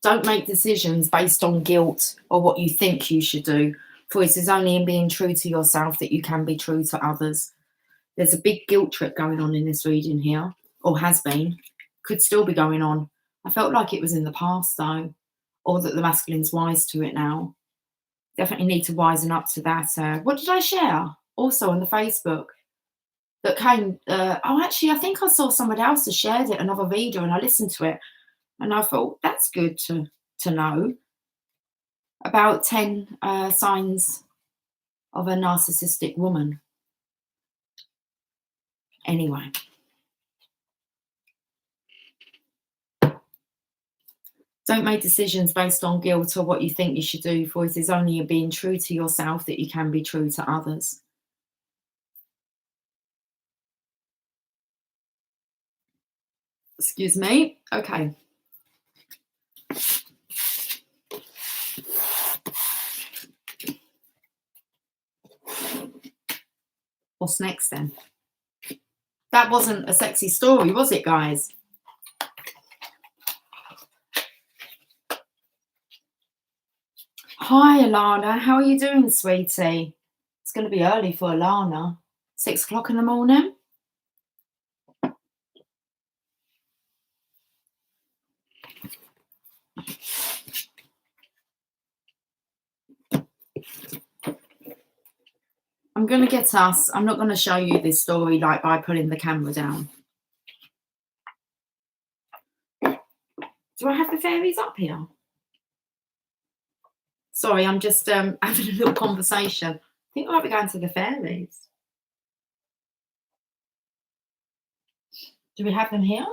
Don't make decisions based on guilt or what you think you should do, for it is only in being true to yourself that you can be true to others. There's a big guilt trip going on in this reading here, or has been. Could still be going on. I felt like it was in the past though, or that the masculine's wise to it now. Definitely need to wisen up to that. What did I share? Also on the Facebook that came. Actually, I think I saw somebody else has shared it, another reader, and I listened to it, and I thought that's good to know about 10 signs of a narcissistic woman. Anyway. Don't make decisions based on guilt or what you think you should do, for it is only in being true to yourself that you can be true to others. Excuse me. Okay. What's next then? That wasn't a sexy story, was it, guys? Hi, Alana. How are you doing, sweetie? It's going to be early for Alana. 6 o'clock in the morning. I'm going to get us. I'm not going to show you this story like by pulling the camera down. Do I have the fairies up here? Sorry, I'm just having a little conversation. I think I might be going to the fairies. Do we have them here?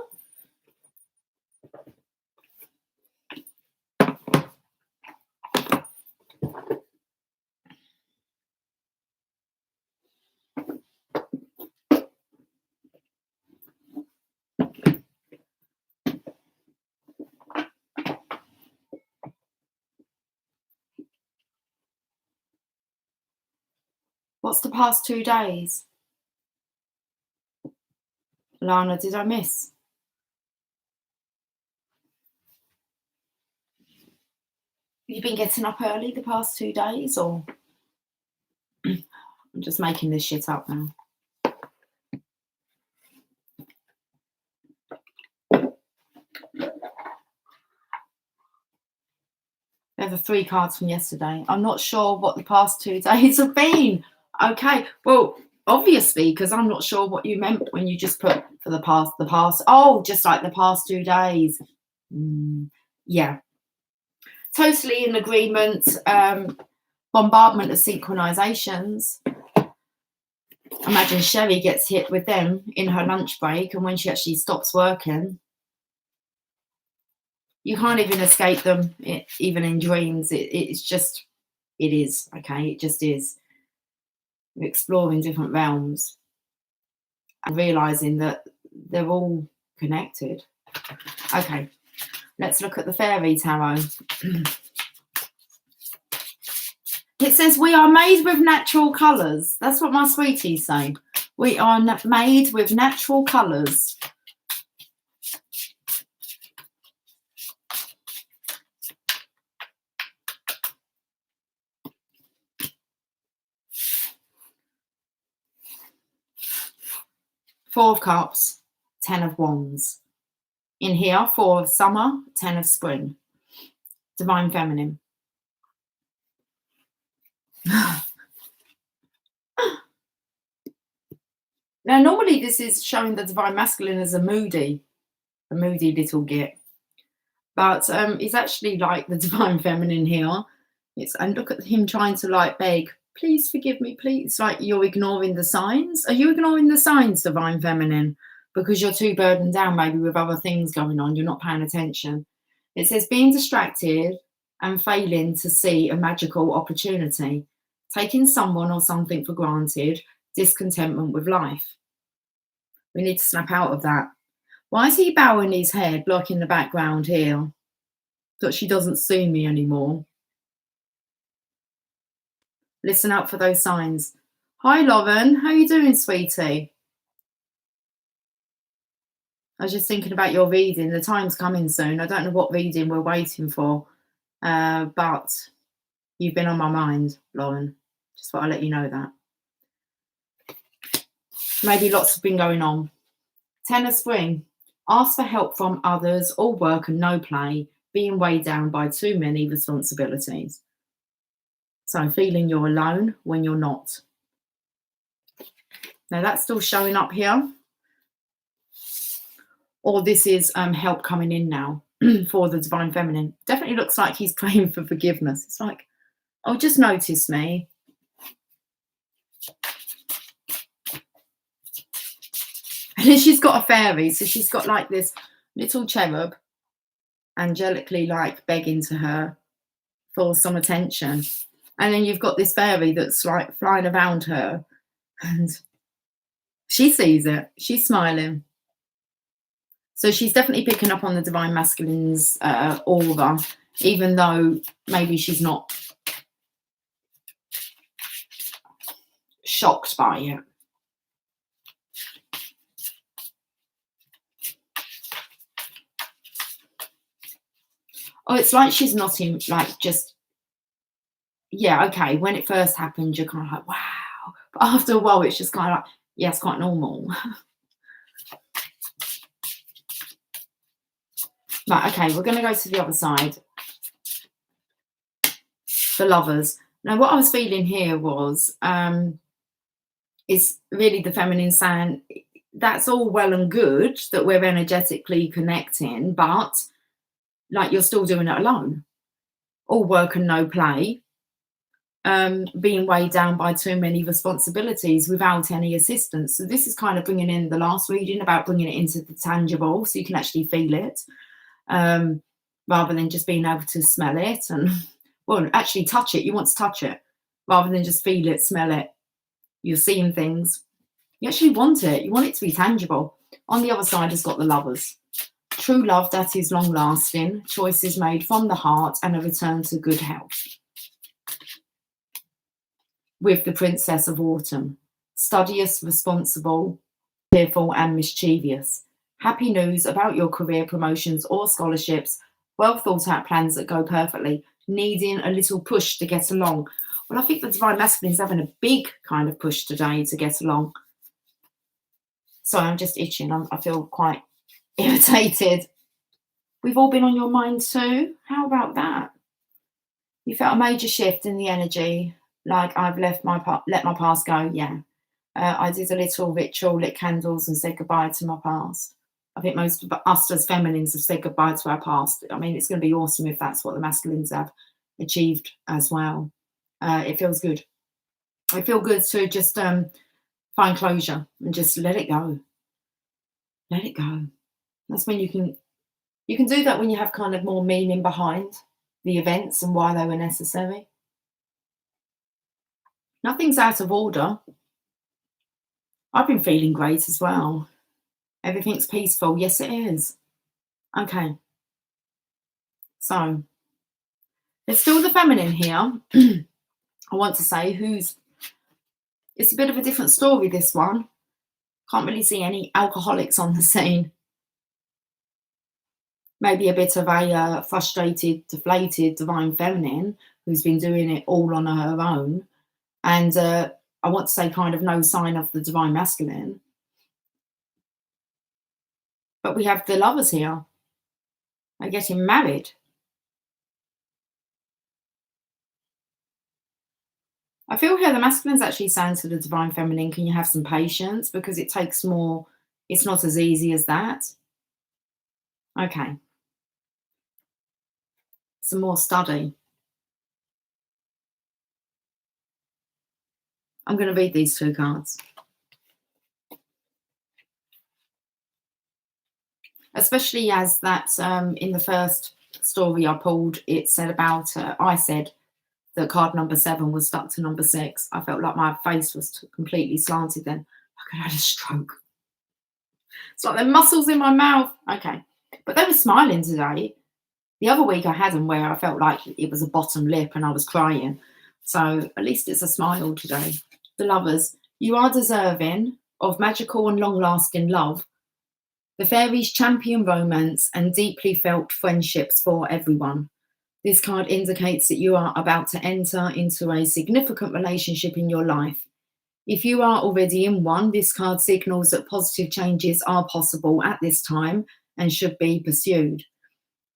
What's the past 2 days? Lana, did I miss? You've been getting up early the past 2 days, or? I'm just making this shit up now. They're the 3 cards from yesterday. I'm not sure what the past 2 days have been. Okay, well, obviously, because I'm not sure what you meant when you just put for the past. Oh, just like the past 2 days. Yeah. Totally in agreement. Bombardment of synchronizations. Imagine Sherry gets hit with them in her lunch break, and when she actually stops working, you can't even escape them, even in dreams. It's just, it is, okay? It just is. We're exploring different realms and realizing that they're all connected. Okay, let's look at the fairy tarot. It says we are made with natural colours. That's what my sweeties say. We are made with natural colours. Four of Cups, 10 of Wands. In here, 4 of Summer, 10 of Spring. Divine Feminine. Now, normally this is showing the Divine Masculine as a moody little git. But it's actually like the Divine Feminine here. And look at him trying to like beg, please forgive me, please. It's like you're ignoring the signs. Are you ignoring the signs, Divine Feminine? Because you're too burdened down maybe with other things going on. You're not paying attention. It says being distracted and failing to see a magical opportunity. Taking someone or something for granted. Discontentment with life. We need to snap out of that. Why is he bowing his head, blocking the background here? That she doesn't see me anymore. Listen out for those signs. Hi, Lauren. How you doing, sweetie? I was just thinking about your reading. The time's coming soon. I don't know what reading we're waiting for, but you've been on my mind, Lauren. Just thought I'd let you know that. Maybe lots have been going on. Ten of Spring. Ask for help from others, all work and no play, being weighed down by too many responsibilities. So feeling you're alone when you're not. Now that's still showing up here. Or this is help coming in now for the Divine Feminine. Definitely looks like he's praying for forgiveness. It's like, oh, just notice me. And then she's got a fairy. So she's got like this little cherub angelically like begging to her for some attention. And then you've got this fairy that's like flying around her. And she sees it. She's smiling. So she's definitely picking up on the Divine Masculine's aura, even though maybe she's not shocked by it. Oh, it's like she's not in, like, just, yeah, okay. When it first happened, you're kind of like, wow. But after a while, it's just kind of like, yeah, it's quite normal. Right, okay, we're going to go to the other side. The Lovers. Now, what I was feeling here was, is really the feminine saying, that's all well and good that we're energetically connecting, but like you're still doing it alone. All work and no play. Being weighed down by too many responsibilities without any assistance. So this is kind of bringing in the last reading about bringing it into the tangible so you can actually feel it. Rather than just being able to smell it and, well, actually touch it. You want to touch it rather than just feel it, smell it. You're seeing things. You actually want it. You want it to be tangible. On the other side has got the Lovers. True love that is long lasting, choices made from the heart and a return to good health. With the Princess of Autumn. Studious, responsible, cheerful and mischievous. Happy news about your career promotions or scholarships. Well thought out plans that go perfectly. Needing a little push to get along. Well, I think the Divine Masculine is having a big kind of push today to get along. Sorry, I'm just itching. I feel quite irritated. We've all been on your mind too. How about that? You felt a major shift in the energy. Like I've let my past go. Yeah. I did a little ritual, lit candles and said goodbye to my past. I think most of us as feminines have said goodbye to our past. I mean, it's going to be awesome if that's what the masculines have achieved as well. It feels good. I feel good to just find closure and just let it go. Let it go. That's when you can do that when you have kind of more meaning behind the events and why they were necessary. Nothing's out of order. I've been feeling great as well. Everything's peaceful. Yes, it is. Okay. So there's still the feminine here. I want to say it's a bit of a different story, this one. Can't really see any alcoholics on the scene. Maybe a bit of a frustrated, deflated Divine Feminine who's been doing it all on her own. And I want to say kind of no sign of the Divine Masculine. But we have the Lovers here. They're getting married. I feel here the masculine's actually saying to the Divine Feminine, can you have some patience? Because it takes more, it's not as easy as that. Okay. Some more study. I'm going to read these two cards. Especially as that in the first story I pulled, it said about, I said that card number 7 was stuck to number 6. I felt like my face was completely slanted then. Like I had a stroke. It's like the muscles in my mouth. Okay. But they were smiling today. The other week I had them where I felt like it was a bottom lip and I was crying. So at least it's a smile today. The lovers, you are deserving of magical and long-lasting love. The fairies champion romance and deeply felt friendships for everyone. This card indicates that you are about to enter into a significant relationship in your life. If you are already in one, this card signals that positive changes are possible at this time and should be pursued.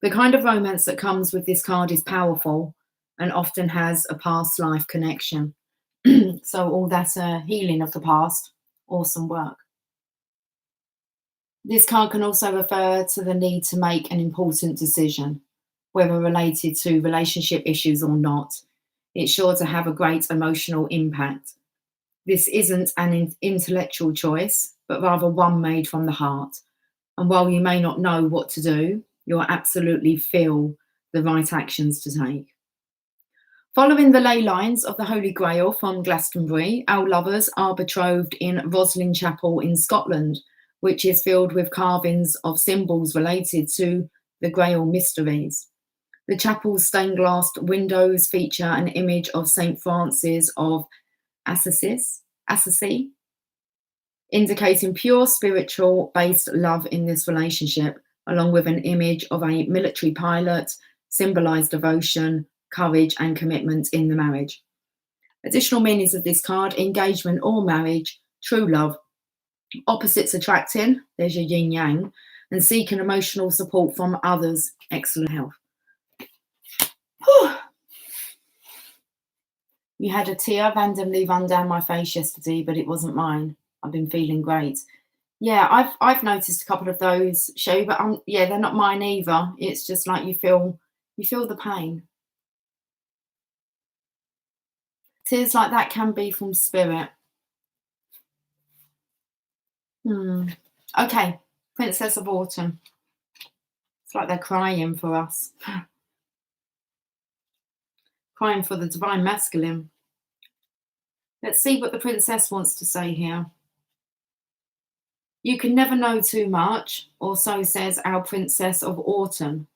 The kind of romance that comes with this card is powerful and often has a past life connection. So all that healing of the past, awesome work. This card can also refer to the need to make an important decision, whether related to relationship issues or not. It's sure to have a great emotional impact. This isn't an intellectual choice, but rather one made from the heart. And while you may not know what to do, you'll absolutely feel the right actions to take. Following the ley lines of the Holy Grail from Glastonbury, our lovers are betrothed in Roslin Chapel in Scotland, which is filled with carvings of symbols related to the Grail mysteries. The chapel's stained glass windows feature an image of St. Francis of Assisi, indicating pure spiritual-based love in this relationship, along with an image of a military pilot, symbolised devotion, courage and commitment in the marriage. Additional meanings of this card: engagement or marriage, true love, opposites attracting, there's your yin yang, and seeking emotional support from others, excellent health. Whew. You had a tear randomly run down my face yesterday, but it wasn't mine. I've been feeling great. Yeah, I've noticed a couple of those, Shay, but yeah, they're not mine either. It's just like you feel the pain. Tears like that can be from spirit. Okay, Princess of Autumn. It's like they're crying for us. Crying for the divine masculine. Let's see what the princess wants to say here. You can never know too much, or so says our Princess of Autumn.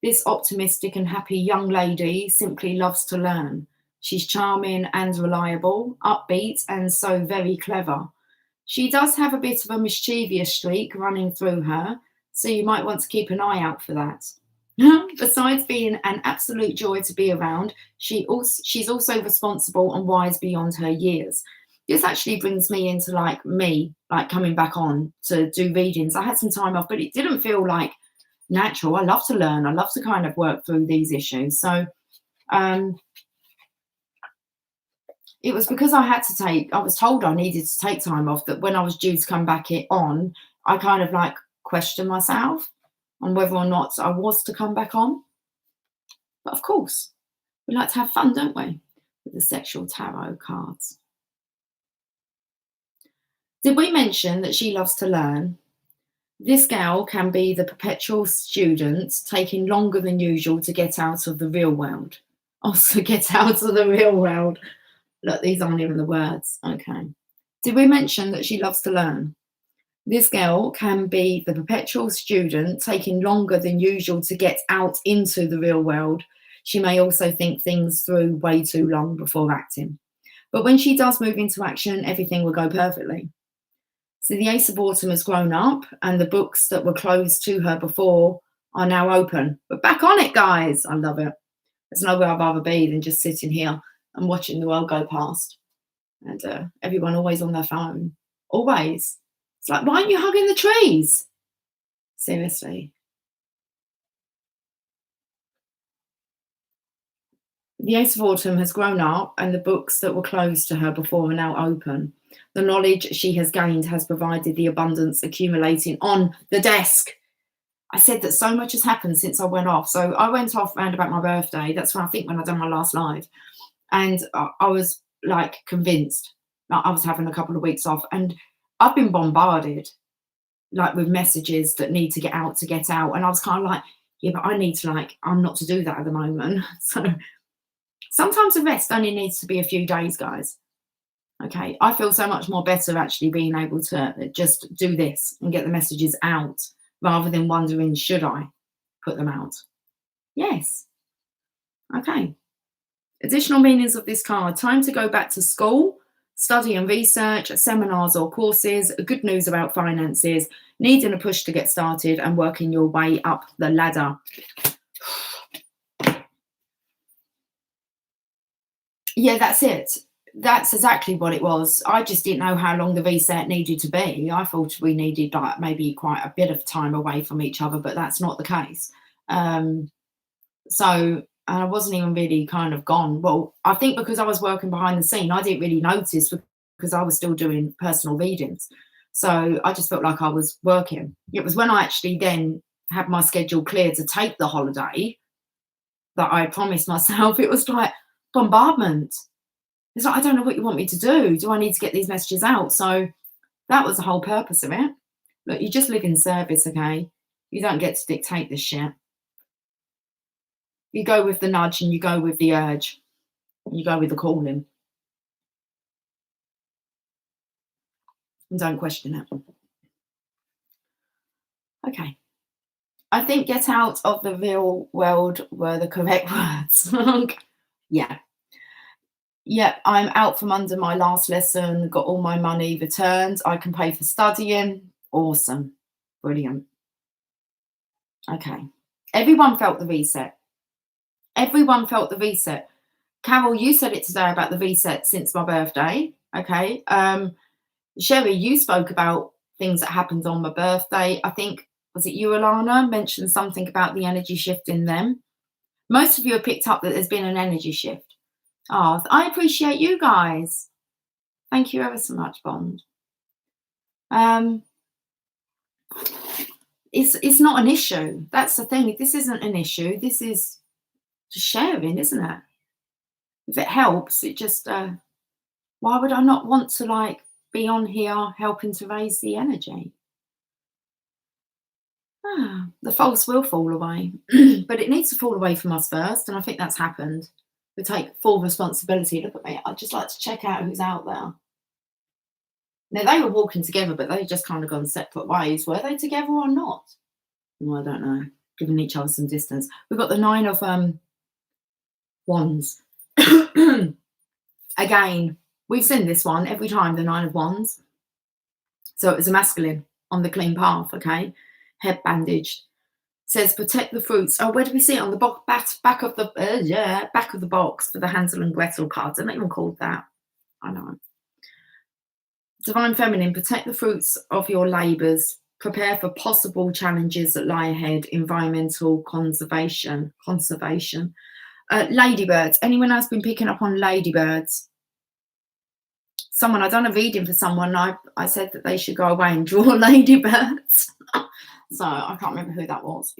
This optimistic and happy young lady simply loves to learn. She's charming and reliable, upbeat, and so very clever. She does have a bit of a mischievous streak running through her, so you might want to keep an eye out for that. Besides being an absolute joy to be around, she's also responsible and wise beyond her years. This actually brings me into like coming back on to do readings. I had some time off, but it didn't feel like natural. I love to learn. I love to kind of work through these issues. So it was because I was told I needed to take time off, that when I was due to come back on, I kind of like questioned myself on whether or not I was to come back on. But of course, we like to have fun, don't we? With the sexual tarot cards. Did we mention that she loves to learn? This gal can be the perpetual student, taking longer than usual to get out of the real world. Also get out of the real world. Look, these aren't even the words. Okay. Did we mention that she loves to learn? This girl can be the perpetual student, taking longer than usual to get out into the real world. She may also think things through way too long before acting. But when she does move into action, everything will go perfectly. So the Ace of Autumn has grown up, and the books that were closed to her before are now open. We're back on it, guys. I love it. There's nowhere I'd rather be than just sitting here and watching the world go past. And everyone always on their phone. Always. It's like, why aren't you hugging the trees? Seriously. The Ace of Autumn has grown up, and the books that were closed to her before are now open. The knowledge she has gained has provided the abundance accumulating on the desk. I said that so much has happened since I went off. So I went off around about my birthday. That's when I done my last live. And I was like convinced that I was having a couple of weeks off. And I've been bombarded like with messages that need to get out. And I was kind of like, yeah, but I need to I'm not to do that at the moment. So sometimes the rest only needs to be a few days, guys. Okay, I feel so much more better actually being able to just do this and get the messages out rather than wondering, should I put them out? Yes. Okay. Additional meanings of this card: time to go back to school, study and research, seminars or courses, good news about finances, needing a push to get started, and working your way up the ladder. Yeah, that's it. That's exactly what it was. I just didn't know how long the reset needed to be. I thought we needed like maybe quite a bit of time away from each other, but that's not the case. So I wasn't even really kind of gone. Well, I think because I was working behind the scene, I didn't really notice because I was still doing personal readings. So I just felt like I was working. It was when I actually then had my schedule clear to take the holiday that I promised myself. It was like bombardment. It's like, I don't know what you want me to do. Do I need to get these messages out? So that was the whole purpose of it. Look, you just live in service, okay? You don't get to dictate this shit. You go with the nudge and you go with the urge. You go with the calling. And don't question it. Okay. I think get out of the real world were the correct words. Yeah. Yeah, I'm out from under my last lesson, got all my money returned. I can pay for studying. Awesome. Brilliant. Okay. Everyone felt the reset. Everyone felt the reset. Carol, you said it today about the reset since my birthday. Okay. Sherry, you spoke about things that happened on my birthday. I think, was it you, Alana, mentioned something about the energy shift in them? Most of you have picked up that there's been an energy shift. Oh, I appreciate you guys. Thank you ever so much, Bond. It's not an issue. That's the thing. This isn't an issue. This is just sharing, isn't it? If it helps, it just why would I not want to like be on here helping to raise the energy? The false will fall away, but it needs to fall away from us first, and I think that's happened. We take full responsibility. Look at me. I'd just like to check out who's out there. Now, they were walking together, but they just kind of gone separate ways. Were they together or not? Well, I don't know. Giving each other some distance. We've got the 9 of Wands. Again, we've seen this one every time, the 9 of Wands. So it was a masculine on the clean path, okay? Head bandaged. Says protect the fruits. Oh, where do we see it? On the back of the back of the box for the Hansel and Gretel cards. I'm not even called that. I know. Divine Feminine, protect the fruits of your labours. Prepare for possible challenges that lie ahead. Environmental conservation. Ladybirds. Anyone else been picking up on ladybirds? Someone, I done a reading for someone. I said that they should go away and draw ladybirds. So I can't remember who that was.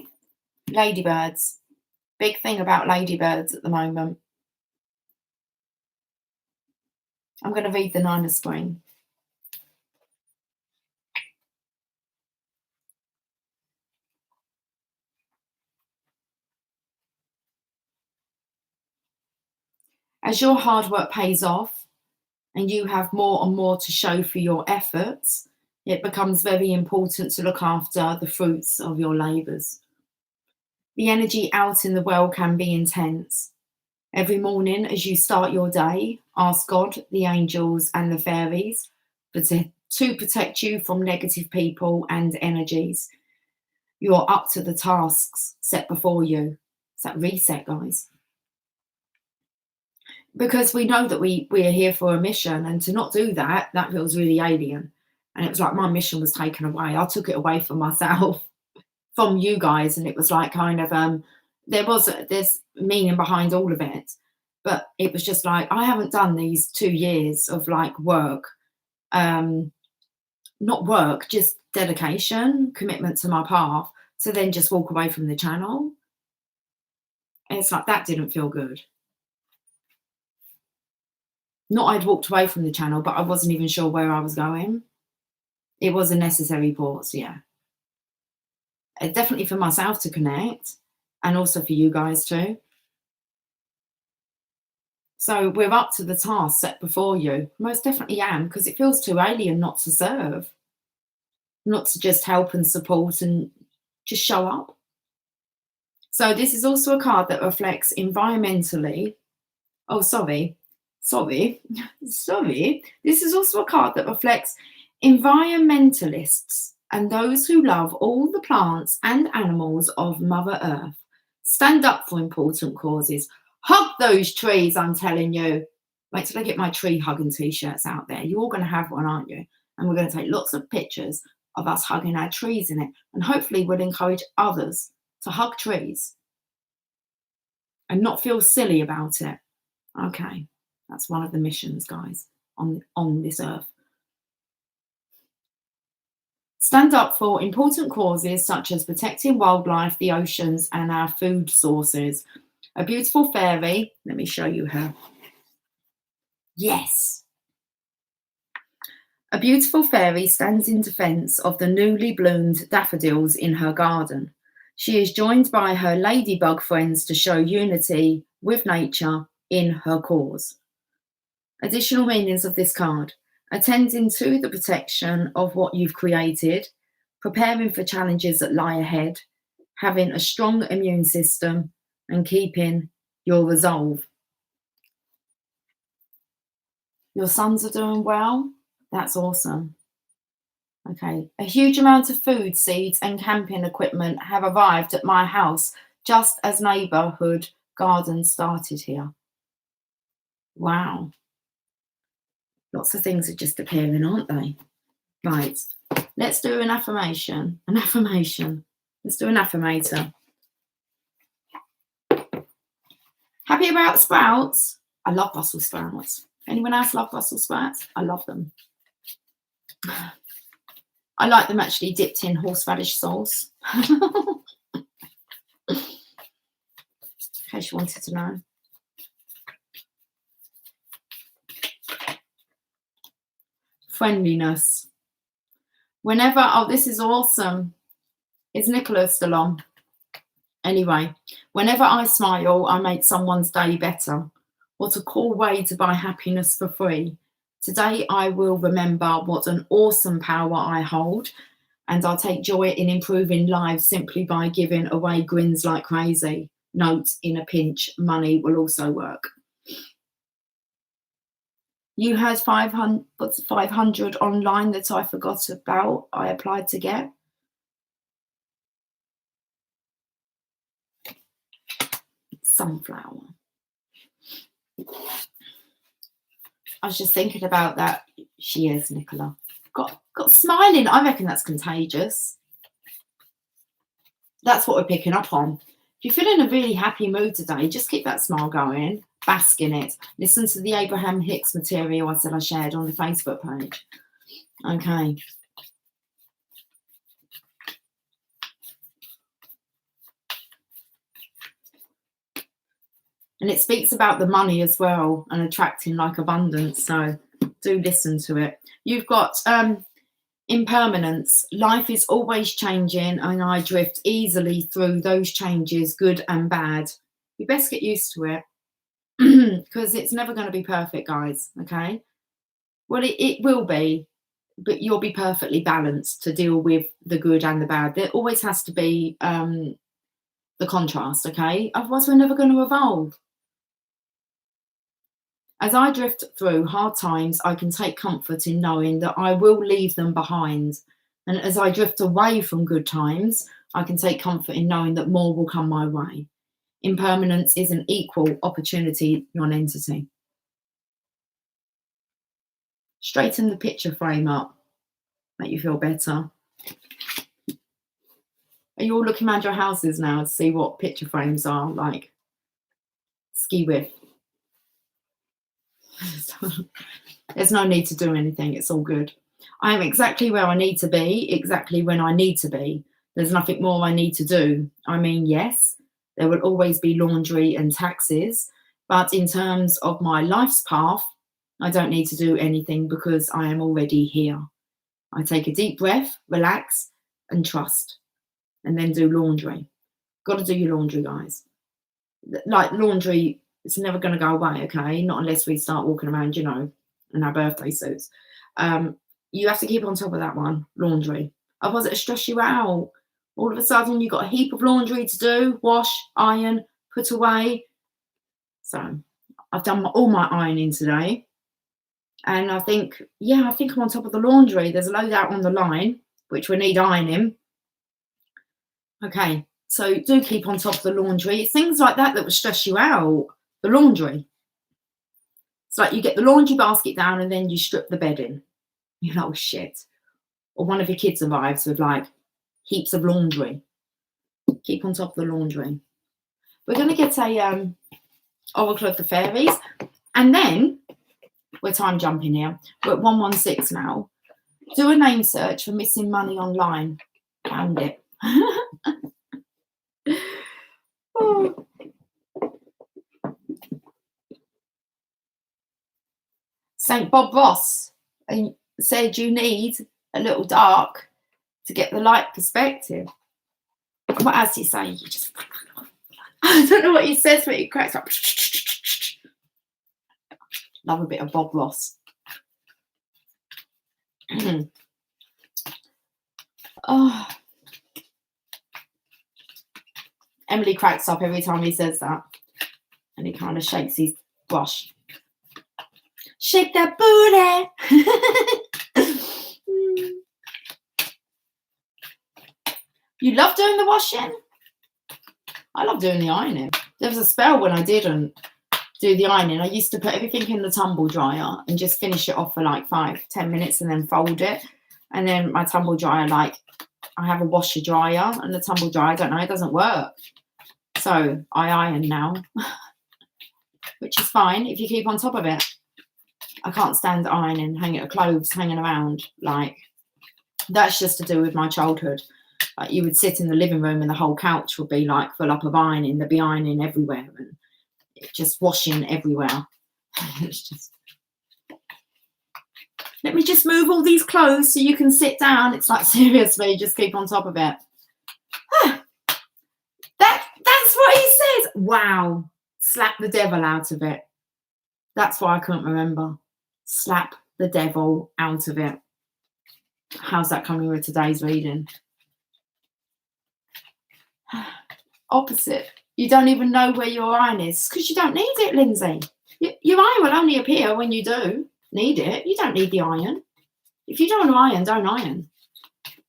Ladybirds. Big thing about ladybirds at the moment. I'm going to read the 9 of Spring. As your hard work pays off and you have more and more to show for your efforts, it becomes very important to look after the fruits of your labours. The energy out in the world can be intense. Every morning as you start your day, ask God, the angels and the fairies to protect you from negative people and energies. You're up to the tasks set before you. It's that reset, guys. Because we know that we're here for a mission, and to not do that feels really alien. And it was like my mission was taken away. I took it away from myself, from you guys, and it was like kind of there's meaning behind all of it, but it was just like I haven't done these 2 years of like work, not work, just dedication, commitment to my path, to then just walk away from the channel. And it's like that didn't feel good. Not I'd walked away from the channel, but I wasn't even sure where I was going. It was a necessary pause, yeah. Definitely for myself to connect, and also for you guys too. So we're up to the task set before you. Most definitely am, because it feels too alien not to serve, not to just help and support and just show up. So this is also a card that reflects environmentally. Oh, sorry. Sorry. Sorry. This is also a card that reflects environmentalists and those who love all the plants and animals of Mother Earth. Stand up for important causes. Hug those trees, I'm telling you. Wait till I get my tree hugging t-shirts out there. You're all going to have one, aren't you? And we're going to take lots of pictures of us hugging our trees in it. And hopefully we'll encourage others to hug trees and not feel silly about it. Okay, that's one of the missions, guys, on this earth. Stand up for important causes such as protecting wildlife, the oceans, and our food sources. A beautiful fairy. Let me show you her. Yes. A beautiful fairy stands in defence of the newly bloomed daffodils in her garden. She is joined by her ladybug friends to show unity with nature in her cause. Additional meanings of this card: attending to the protection of what you've created, preparing for challenges that lie ahead, having a strong immune system, and keeping your resolve. Your sons are doing well? That's awesome. Okay. A huge amount of food, seeds, and camping equipment have arrived at my house just as neighbourhood gardens started here. Wow. Lots of things are just appearing, aren't they? Right. Let's do an affirmation. An affirmation. Let's do an affirmator. Happy about sprouts? I love Brussels sprouts. Anyone else love Brussels sprouts? I love them. I like them actually dipped in horseradish sauce. In case you wanted to know. Friendliness. Whenever, oh, this is awesome. Is Nicola still on? Anyway, whenever I smile, I make someone's day better. What a cool way to buy happiness for free. Today, I will remember what an awesome power I hold, and I'll take joy in improving lives simply by giving away grins like crazy. Note, in a pinch, money will also work. You had 500 online that I forgot about. I applied to get. Sunflower. I was just thinking about that. She is, Nicola. Got smiling. I reckon that's contagious. That's what we're picking up on. If you're feeling a really happy mood today, just keep that smile going. Bask in it. Listen to the Abraham Hicks material I said I shared on the Facebook page. Okay. And it speaks about the money as well and attracting like abundance. So do listen to it. You've got impermanence. Life is always changing and I drift easily through those changes, good and bad. You best get used to it because it's never going to be perfect, guys. Okay. Well, it will be, but you'll be perfectly balanced to deal with the good and the bad. There always has to be the contrast. Okay. Otherwise, we're never going to evolve. As I drift through hard times, I can take comfort in knowing that I will leave them behind. And as I drift away from good times, I can take comfort in knowing that more will come my way. Impermanence is an equal opportunity non-entity. Straighten the picture frame up, make you feel better. Are you all looking around your houses now to see what picture frames are like? Ski with. There's no need to do anything. It's all good. I am exactly where I need to be, exactly when I need to be. There's nothing more I need to do. I mean, yes, there will always be laundry and taxes, but in terms of my life's path, I don't need to do anything because I am already here. I take a deep breath, relax, and trust, and then do laundry. Got to do your laundry, guys. Like laundry It's never going to go away, okay? Not unless we start walking around, you know, in our birthday suits. You have to keep on top of that one, laundry. Otherwise it'll stress you out. All of a sudden you've got a heap of laundry to do, wash, iron, put away. So I've done all my ironing today. And I think, yeah, I think I'm on top of the laundry. There's a load out on the line, which we need ironing. Okay, so do keep on top of the laundry. It's things like that that will stress you out. The laundry. It's like you get the laundry basket down and then you strip the bedding. You're like, oh shit. Or one of your kids arrives with like heaps of laundry. Keep on top of the laundry. We're going to get a Oracle of the Fairies. And then, we're time jumping here. We're at 116 now. Do a name search for missing money online. Found it. Oh. St. Bob Ross said you need a little dark to get the light perspective. What else do you say? You just, I don't know what he says, but he cracks up. Love a bit of Bob Ross. Oh. Emily cracks up every time he says that. And he kind of shakes his brush. Shake that booty. You love doing the washing? I love doing the ironing. There was a spell when I didn't do the ironing. I used to put everything in the tumble dryer and just finish it off for like 5-10 minutes and then fold it. And then my tumble dryer, like, I have a washer dryer and the tumble dryer, I don't know, it doesn't work. So I iron now, which is fine if you keep on top of it. I can't stand ironing, clothes hanging around. Like, that's just to do with my childhood. Like, you would sit in the living room and the whole couch would be like full up of ironing. There'd be ironing everywhere and just washing everywhere. It's just, let me just move all these clothes so you can sit down. It's like, seriously, just keep on top of it. That's what he says. Wow. Slap the devil out of it. That's why I couldn't remember. Slap the devil out of it. How's that coming with today's reading? Opposite. You don't even know where your iron is because you don't need it, Lindsay. Your iron will only appear when you do need it. You don't need the iron. If you don't iron, don't iron.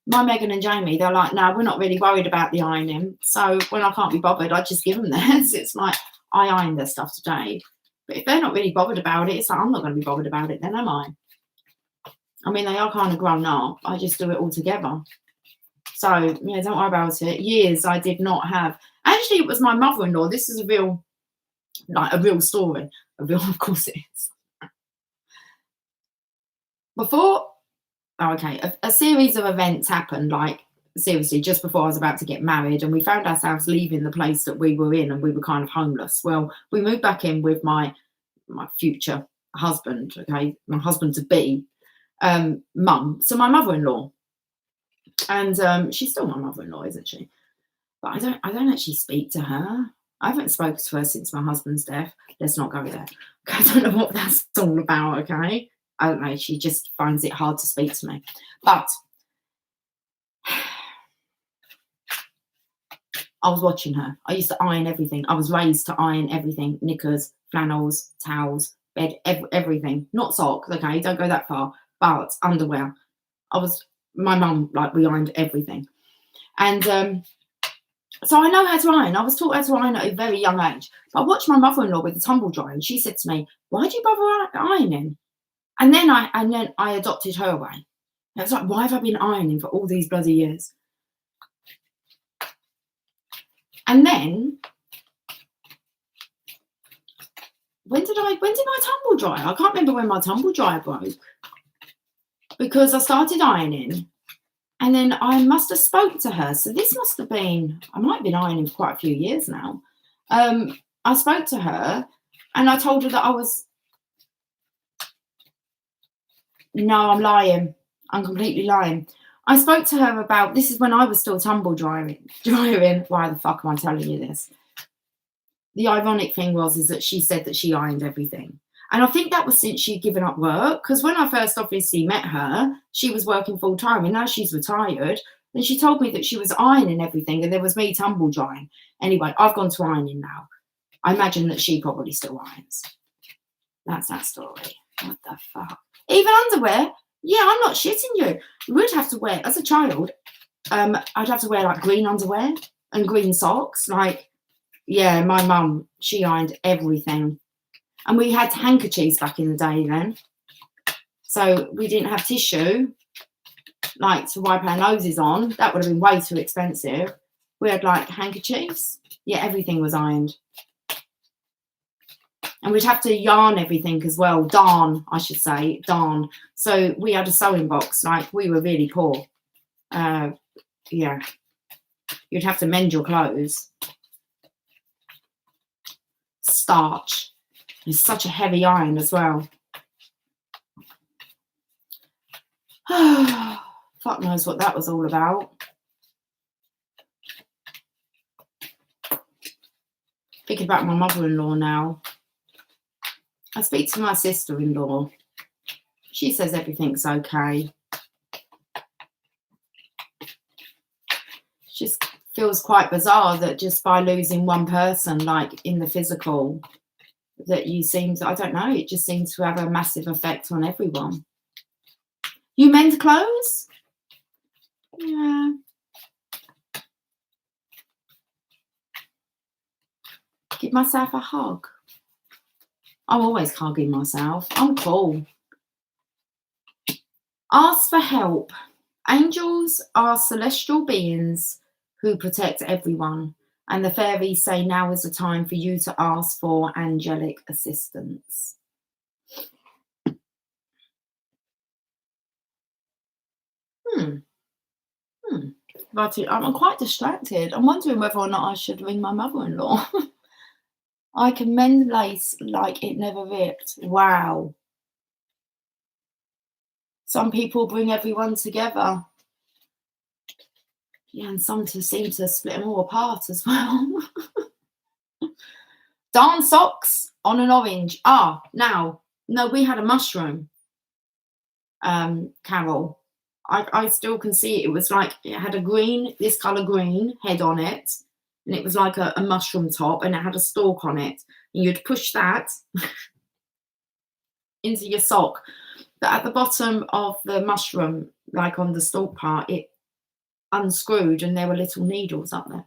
My Megan and Jamie, they're like, no, we're not really worried about the ironing. So when I can't be bothered, I just give them theirs. It's like, I ironed their stuff today. But if they're not really bothered about it, it's like, I'm not going to be bothered about it then, am I? I mean, they are kind of grown up. I just do it all together. So, yeah, don't worry about it. Years I did not have. Actually, it was my mother-in-law. This is a real story. Of course it is. A series of events happened, like, seriously, just before I was about to get married, and we found ourselves leaving the place that we were in, and we were kind of homeless. Well, we moved back in with my future husband, okay, my husband-to-be, mum, so my mother-in-law, and she's still my mother-in-law, isn't she? But I don't actually speak to her. I haven't spoken to her since my husband's death. Let's not go there. I don't know what that's all about, okay? I don't know. She just finds it hard to speak to me. But I was watching her. I used to iron everything. I was raised to iron everything. Knickers, flannels, towels, bed, everything. Not socks, okay? Don't go that far. But underwear. My mum, like, we ironed everything. And so I know how to iron. I was taught how to iron at a very young age. But I watched my mother-in-law with the tumble dryer, and she said to me, why do you bother ironing? And then I adopted her away. And it was like, why have I been ironing for all these bloody years? And then, when did my tumble dryer? I can't remember when my tumble dryer broke. Because I started ironing. And then I must have spoke to her. So this must have been, I might have been ironing for quite a few years now. I spoke to her and I told her that no, I'm lying. I'm completely lying. I spoke to her about, this is when I was still tumble drying. Why the fuck am I telling you this? the ironic thing is that she said that she ironed everything. And I think that was since she'd given up work. Because when I first obviously met her, she was working full time, and now she's retired. And she told me that she was ironing everything, and there was me tumble drying. Anyway, I've gone to ironing now. I imagine that she probably still irons. That's that story. What the fuck? Even underwear? Yeah, I'm not shitting you. We would have to wear, as a child, I'd have to wear like green underwear and green socks. Like, yeah, my mum, she ironed everything. And we had handkerchiefs back in the day then. So we didn't have tissue, like to wipe our noses on. That would have been way too expensive. We had like handkerchiefs. Yeah, everything was ironed. And we'd have to yarn everything as well. Darn, I should say, darn. So we had a sewing box. Like, we were really poor. Yeah. You'd have to mend your clothes. Starch. It's such a heavy iron as well. Fuck knows what that was all about. Thinking about my mother-in-law now. I speak to my sister-in-law. She says everything's okay. Just feels quite bizarre that just by losing one person, like in the physical, that you seem to, I don't know, it just seems to have a massive effect on everyone. You mend clothes? Yeah. Give myself a hug. I'm always hugging myself. I'm cool. Ask for help. Angels are celestial beings who protect everyone, and the fairies say now is the time for you to ask for angelic assistance. But I'm quite distracted. I'm wondering whether or not I should ring my mother-in-law. I can mend lace like it never ripped. Wow. Some people bring everyone together. Yeah, and some seem to split them all apart as well. Darn socks on an orange. No, we had a mushroom. Carol. I still can see it. It was like, it had a green, this colour green head on it. And it was like a mushroom top, and it had a stalk on it. And you'd push that into your sock. But at the bottom of the mushroom, like on the stalk part, it unscrewed and there were little needles up there.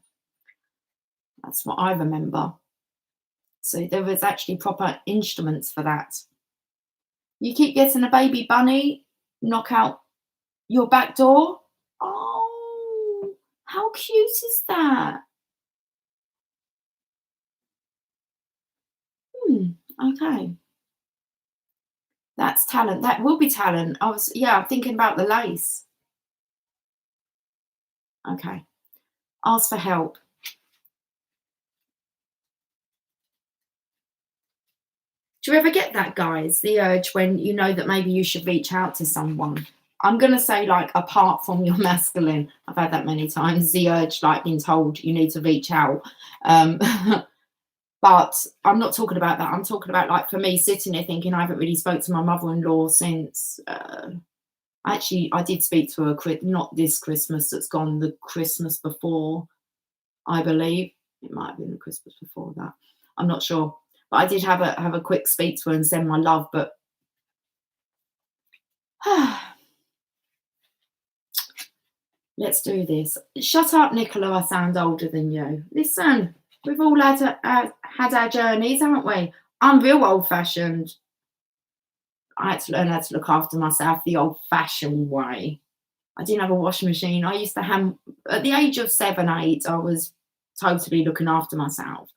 That's what I remember. So there was actually proper instruments for that. You keep getting a baby bunny knock out your back door. Oh, how cute is that? Okay. That's talent. That will be talent. I'm thinking about the lace. Okay. Ask for help. Do you ever get that, guys? The urge when you know that maybe you should reach out to someone. I'm going to say, like, apart from your masculine, I've had that many times, the urge, like, being told you need to reach out. But I'm not talking about that. I'm talking about, like, for me, sitting there thinking I haven't really spoke to my mother-in-law since, actually, I did speak to her, not this Christmas that's gone, the Christmas before, I believe. It might have been the Christmas before that. I'm not sure. But I did have a quick speak to her and send my love, but let's do this. Shut up, Nicola, I sound older than you. Listen, we've all had our journeys, haven't we? I'm real old-fashioned. I had to learn how to look after myself the old-fashioned way. I didn't have a washing machine. I used to at the age of 7, 8, I was totally looking after myself.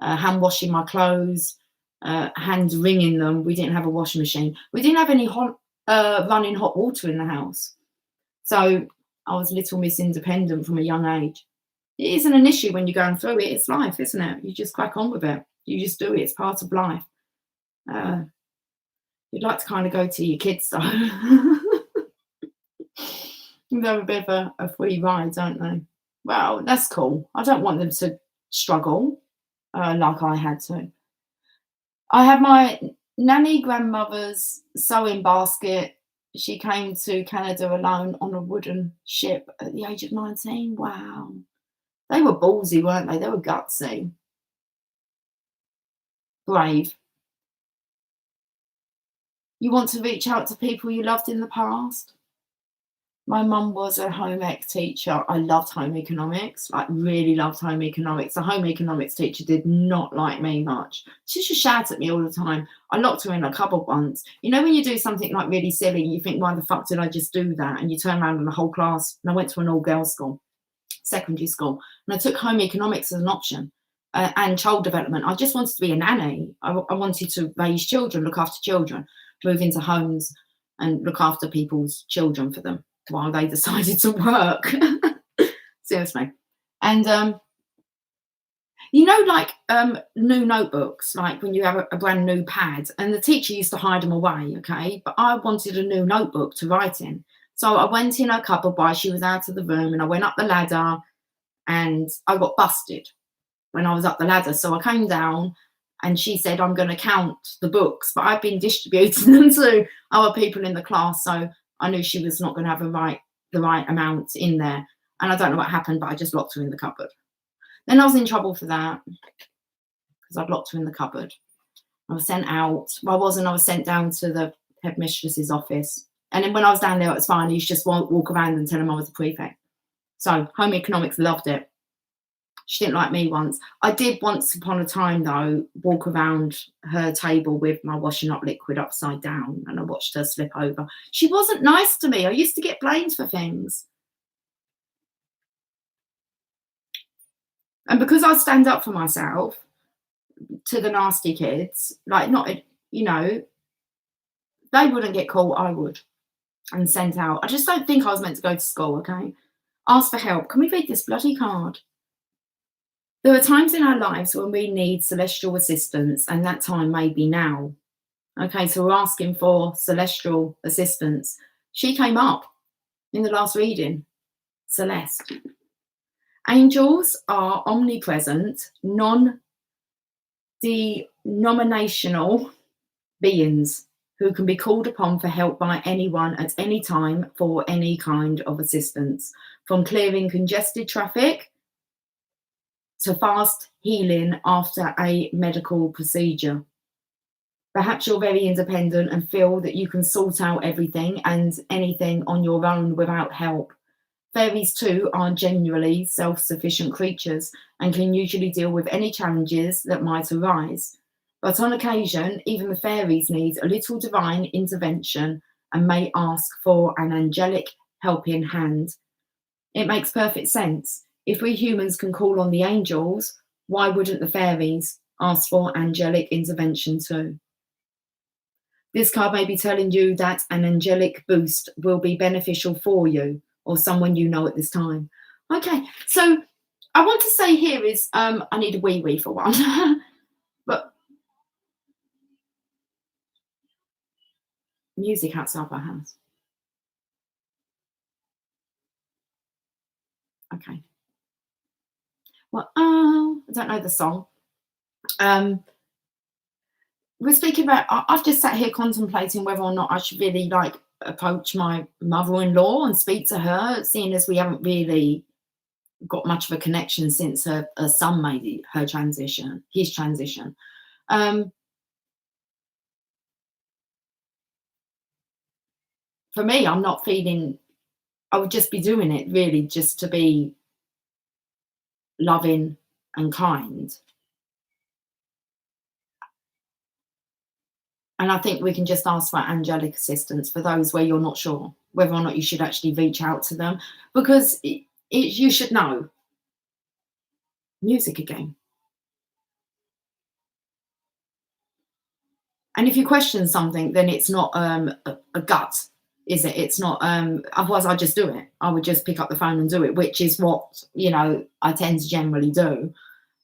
Hand washing my clothes, hand wringing them. We didn't have a washing machine. We didn't have any running hot water in the house. So I was Little Miss Independent from a young age. It isn't an issue when you're going through it. It's life, isn't it? You just crack on with it. You just do it. It's part of life. You'd like to kind of go to your kids, though. They have a bit of a free ride, don't they? Well, that's cool. I don't want them to struggle. like I had to. I had my nanny grandmother's sewing basket. She came to Canada alone on a wooden ship at the age of 19. Wow. They were ballsy, weren't they? They were gutsy, brave. You want to reach out to people you loved in the past? My mum was a home ec teacher. I loved home economics, like really loved home economics. The home economics teacher did not like me much. She just shouted at me all the time. I locked her in a cupboard once. You know, when you do something like really silly, you think, why the fuck did I just do that? And you turn around and the whole class, and I went to an all girls school, secondary school, and I took home economics as an option. And child development. I just wanted to be a nanny. I wanted to raise children, look after children, move into homes and look after people's children for them while they decided to work. Seriously. And you know, like new notebooks, like when you have a brand new pad, and the teacher used to hide them away, okay? But I wanted a new notebook to write in. So I went in her cupboard while she was out of the room, and I went up the ladder, and I got busted when I was up the ladder. So I came down, and she said, I'm going to count the books, but I've been distributing them to other people in the class. So I knew she was not going to have the right amount in there. And I don't know what happened, but I just locked her in the cupboard. Then I was in trouble for that because I'd locked her in the cupboard. I was sent out. Well, I wasn't. I was sent down to the headmistress's office. And then when I was down there, it was fine. I used to just walk around and tell them I was a prefect. So home economics loved it. She didn't like me once. I did once upon a time, though, walk around her table with my washing up liquid upside down, and I watched her slip over. She wasn't nice to me. I used to get blamed for things. And because I stand up for myself to the nasty kids, like not, you know, they wouldn't get caught, I would, and sent out. I just don't think I was meant to go to school, okay? Ask for help. Can we read this bloody card? There are times in our lives when we need celestial assistance, and that time may be now. Okay, so we're asking for celestial assistance. She came up in the last reading, Celeste. Angels are omnipresent, non-denominational beings who can be called upon for help by anyone at any time for any kind of assistance, from clearing congested traffic to fast healing after a medical procedure. Perhaps you're very independent and feel that you can sort out everything and anything on your own without help. Fairies too are generally self-sufficient creatures and can usually deal with any challenges that might arise. But on occasion, even the fairies need a little divine intervention and may ask for an angelic helping hand. It makes perfect sense. If we humans can call on the angels, why wouldn't the fairies ask for angelic intervention too? This card may be telling you that an angelic boost will be beneficial for you or someone you know at this time. Okay, so I want to say here is, I need a wee for one. But music outside my house. Okay. Well, I don't know the song. We're speaking about, I've just sat here contemplating whether or not I should really like approach my mother-in-law and speak to her, seeing as we haven't really got much of a connection since her son made his transition. For me, I'm not feeling, I would just be doing it really just to be loving and kind. And I think we can just ask for angelic assistance for those where you're not sure whether or not you should actually reach out to them, because you should know. Music again. And if you question something, then it's not a gut, is it? It's not, otherwise I'd just do it. I would just pick up the phone and do it, which is what, you know, I tend to generally do.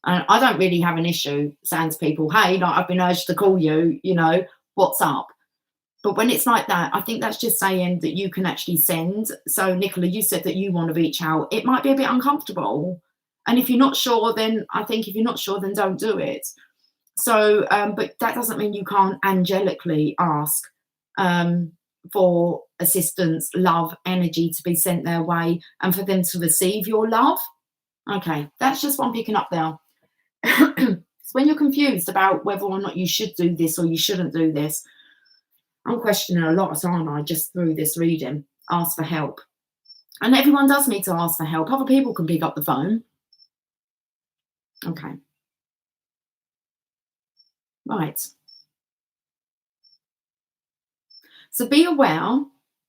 And I don't really have an issue saying to people, hey, like, I've been urged to call you, you know, what's up? But when it's like that, I think that's just saying that you can actually send. So Nicola, you said that you want to reach out. It might be a bit uncomfortable. And if you're not sure, then I think if you're not sure, then don't do it. So, but that doesn't mean you can't angelically ask for assistance, love, energy to be sent their way, and for them to receive your love. Okay, that's just what I'm picking up there. So when you're confused about whether or not you should do this or you shouldn't do this, I'm questioning a lot, aren't I, just through this reading. Ask for help. And everyone does need to ask for help. Other people can pick up the phone. Okay. Right. So be aware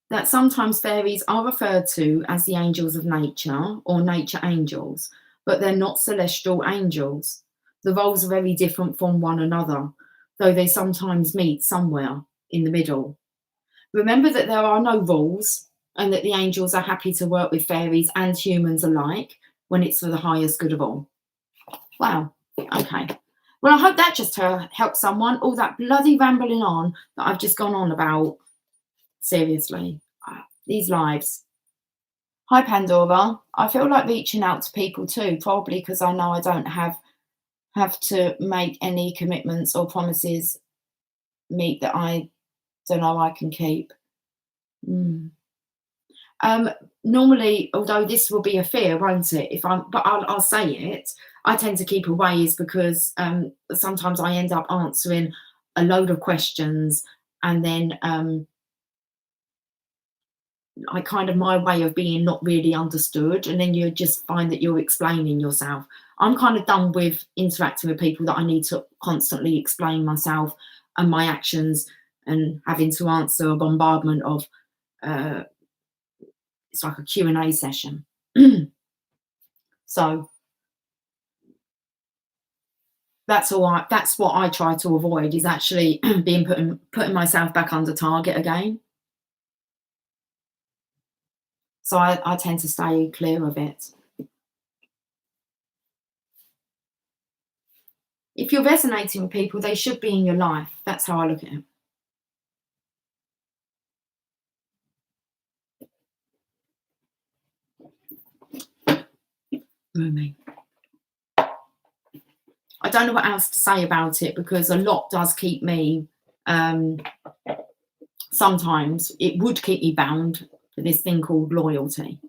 that sometimes fairies are referred to as the angels of nature or nature angels, but they're not celestial angels. The roles are very different from one another, though they sometimes meet somewhere in the middle. Remember that there are no rules and that the angels are happy to work with fairies and humans alike when it's for the highest good of all. Wow. Okay. Well, I hope that just helped someone. All that bloody rambling on that I've just gone on about. Seriously, these lives. Hi, Pandora. I feel like reaching out to people too, probably because I know I don't have to make any commitments or promises meet that I don't know I can keep. Normally, although this will be a fear, won't it? But I'll say it. I tend to keep away is because sometimes I end up answering a load of questions, and then I kind of my way of being not really understood, and then you just find that you're explaining yourself. I'm kind of done with interacting with people that I need to constantly explain myself and my actions and having to answer a bombardment of it's like a Q&A session. So that's what I try to avoid, is actually putting myself back under target again. So I tend to stay clear of it. If you're resonating with people, they should be in your life. That's how I look at it. Rumi. I don't know what else to say about it, because a lot does keep me, sometimes it would keep me bound to this thing called loyalty.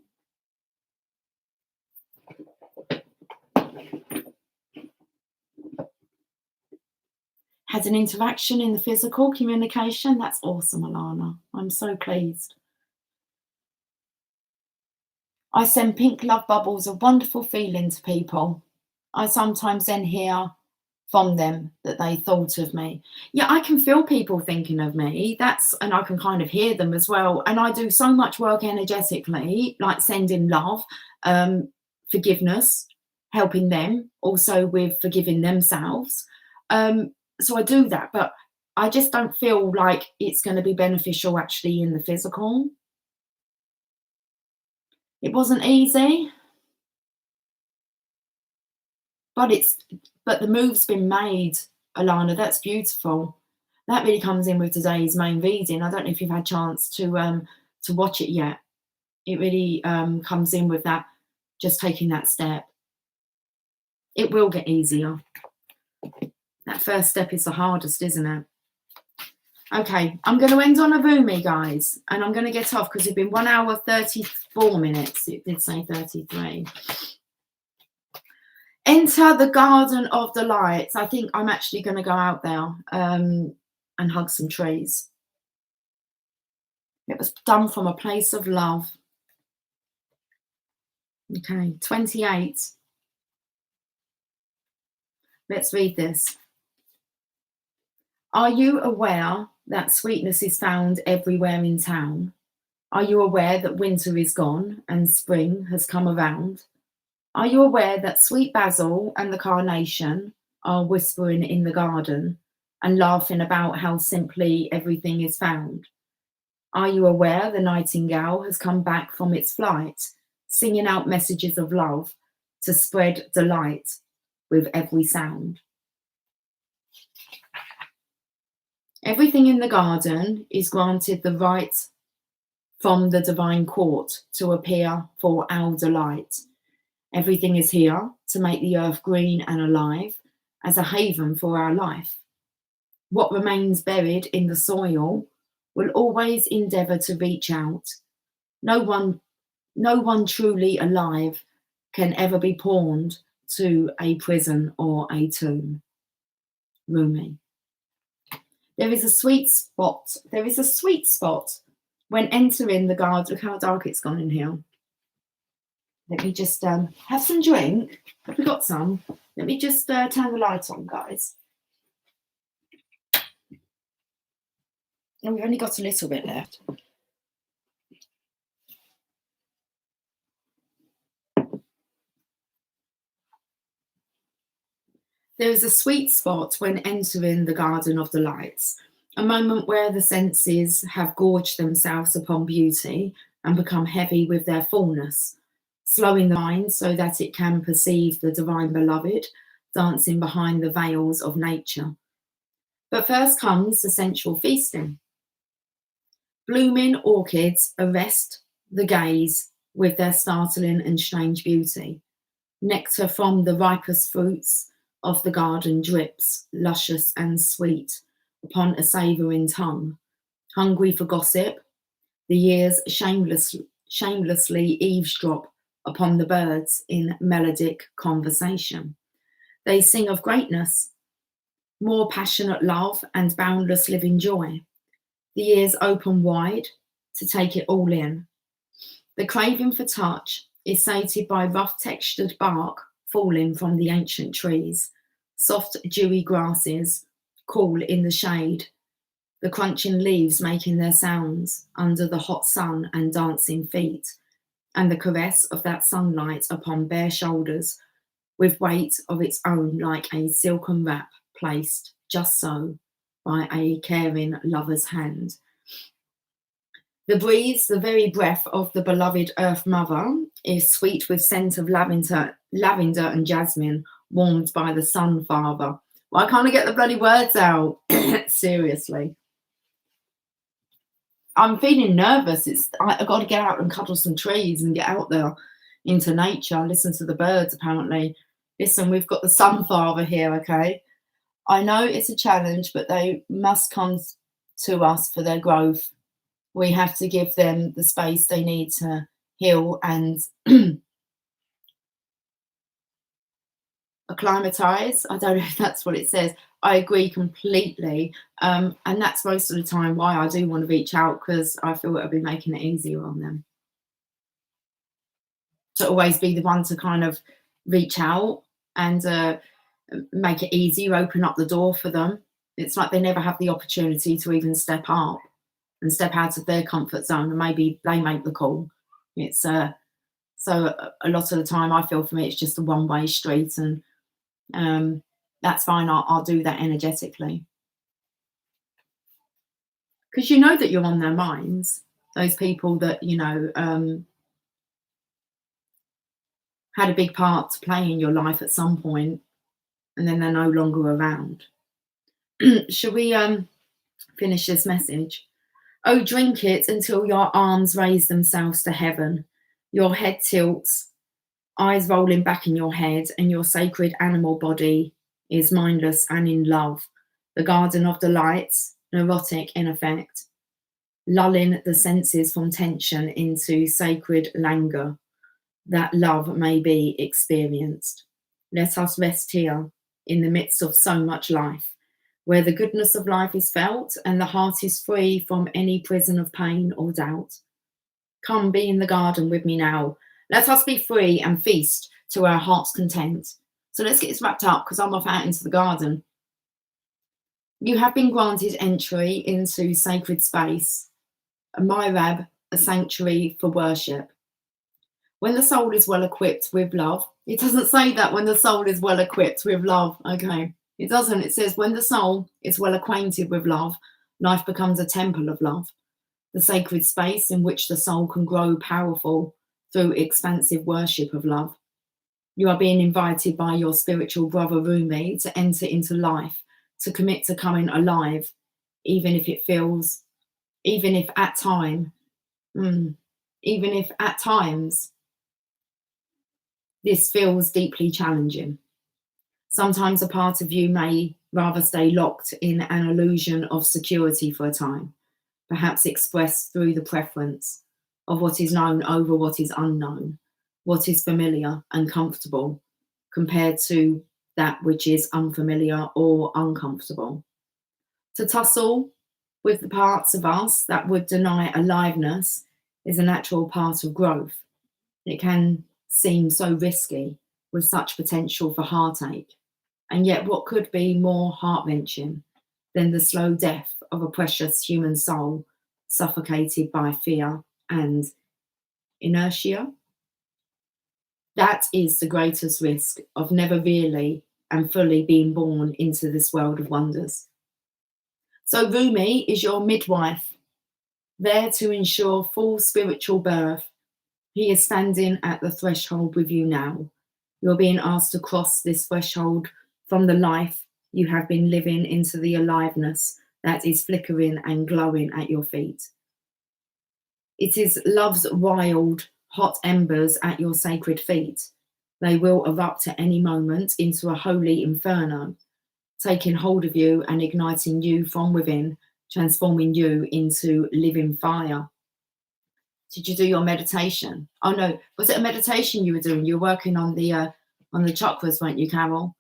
Had an interaction in the physical communication. That's awesome, Alana. I'm so pleased. I send pink love bubbles of wonderful feeling to people. I sometimes then hear from them that they thought of me. Yeah, I can feel people thinking of me. And I can kind of hear them as well. And I do so much work energetically, like sending love, forgiveness, helping them also with forgiving themselves. So I do that, but I just don't feel like it's going to be beneficial actually in the physical. It wasn't easy, but the move's been made, Alana. That's beautiful. That really comes in with today's main reading. I don't know if you've had a chance to watch it yet. It really comes in with that, just taking that step. It will get easier. That first step is the hardest, isn't it? Okay, I'm going to end on a Rumi, guys, and I'm going to get off because it's been 1 hour 34 minutes. It did say 33. Enter the garden of the lights. I think I'm actually going to go out there and hug some trees. It was done from a place of love. Okay, 28. Let's read this. Are you aware that sweetness is found everywhere in town? Are you aware that winter is gone and spring has come around? Are you aware that sweet basil and the carnation are whispering in the garden and laughing about how simply everything is found? Are you aware the nightingale has come back from its flight, singing out messages of love to spread delight with every sound? Everything in the garden is granted the right from the divine court to appear for our delight. Everything is here to make the earth green and alive as a haven for our life. What remains buried in the soil will always endeavour to reach out. No one truly alive can ever be pawned to a prison or a tomb. Rumi. There is a sweet spot when entering the garden. Look how dark it's gone in here. Let me just have some drink. Have we got some? Let me just turn the light on, guys. And we've only got a little bit left. There is a sweet spot when entering the garden of the lights, a moment where the senses have gorged themselves upon beauty and become heavy with their fullness, slowing the mind so that it can perceive the divine beloved dancing behind the veils of nature. But first comes the sensual feasting. Blooming orchids arrest the gaze with their startling and strange beauty. Nectar from the ripest fruits of the garden drips, luscious and sweet, upon a savouring tongue. Hungry for gossip, the ears shamelessly eavesdrop upon the birds in melodic conversation. They sing of greatness, more passionate love and boundless living joy. The ears open wide to take it all in. The craving for touch is sated by rough textured bark falling from the ancient trees, soft dewy grasses, cool in the shade, the crunching leaves making their sounds under the hot sun and dancing feet, and the caress of that sunlight upon bare shoulders with weight of its own like a silken wrap placed just so by a caring lover's hand. The breeze, the very breath of the beloved Earth Mother, is sweet with scent of lavender and jasmine, warmed by the Sun Father. Why can't I get the bloody words out? Seriously. I'm feeling nervous. I've got to get out and cuddle some trees and get out there into nature, listen to the birds, apparently. Listen, we've got the Sun Father here, okay? I know it's a challenge, but they must come to us for their growth. We have to give them the space they need to heal and acclimatize. I don't know if that's what it says. I agree completely. And that's most of the time why I do want to reach out, because I feel it'll be making it easier on them. To always be the one to kind of reach out and make it easier, open up the door for them. It's like they never have the opportunity to even step up and step out of their comfort zone, and maybe they make the call. It's so a lot of the time I feel for me it's just a one-way street, and that's fine. I'll do that energetically, because you know that you're on their minds. Those people that had a big part to play in your life at some point, and then they're no longer around. Shall we finish this message? Oh, drink it until your arms raise themselves to heaven. Your head tilts, eyes rolling back in your head, and your sacred animal body is mindless and in love. The garden of delights, neurotic in effect, lulling the senses from tension into sacred languor, that love may be experienced. Let us rest here in the midst of so much life, where the goodness of life is felt and the heart is free from any prison of pain or doubt. Come be in the garden with me now. Let us be free and feast to our heart's content. So let's get this wrapped up, because I'm off out into the garden. You have been granted entry into sacred space, a mihrab, a sanctuary for worship. When the soul is well equipped with love, it doesn't say that when the soul is well equipped with love, okay? It doesn't. It says when the soul is well acquainted with love, life becomes a temple of love, the sacred space in which the soul can grow powerful through expansive worship of love. You are being invited by your spiritual brother Rumi to enter into life, to commit to coming alive, even if at times This feels deeply challenging. Sometimes a part of you may rather stay locked in an illusion of security for a time, perhaps expressed through the preference of what is known over what is unknown, what is familiar and comfortable, compared to that which is unfamiliar or uncomfortable. To tussle with the parts of us that would deny aliveness is a natural part of growth. It can seem so risky with such potential for heartache. And yet, what could be more heart wrenching than the slow death of a precious human soul suffocated by fear and inertia? That is the greatest risk of never really and fully being born into this world of wonders. So, Rumi is your midwife, there to ensure full spiritual birth. He is standing at the threshold with you now. You're being asked to cross this threshold from the life you have been living into the aliveness that is flickering and glowing at your feet. It is love's wild, hot embers at your sacred feet. They will erupt at any moment into a holy inferno, taking hold of you and igniting you from within, transforming you into living fire. Did you do your meditation? Oh no, was it a meditation you were doing? You were working on the chakras, weren't you, Carol?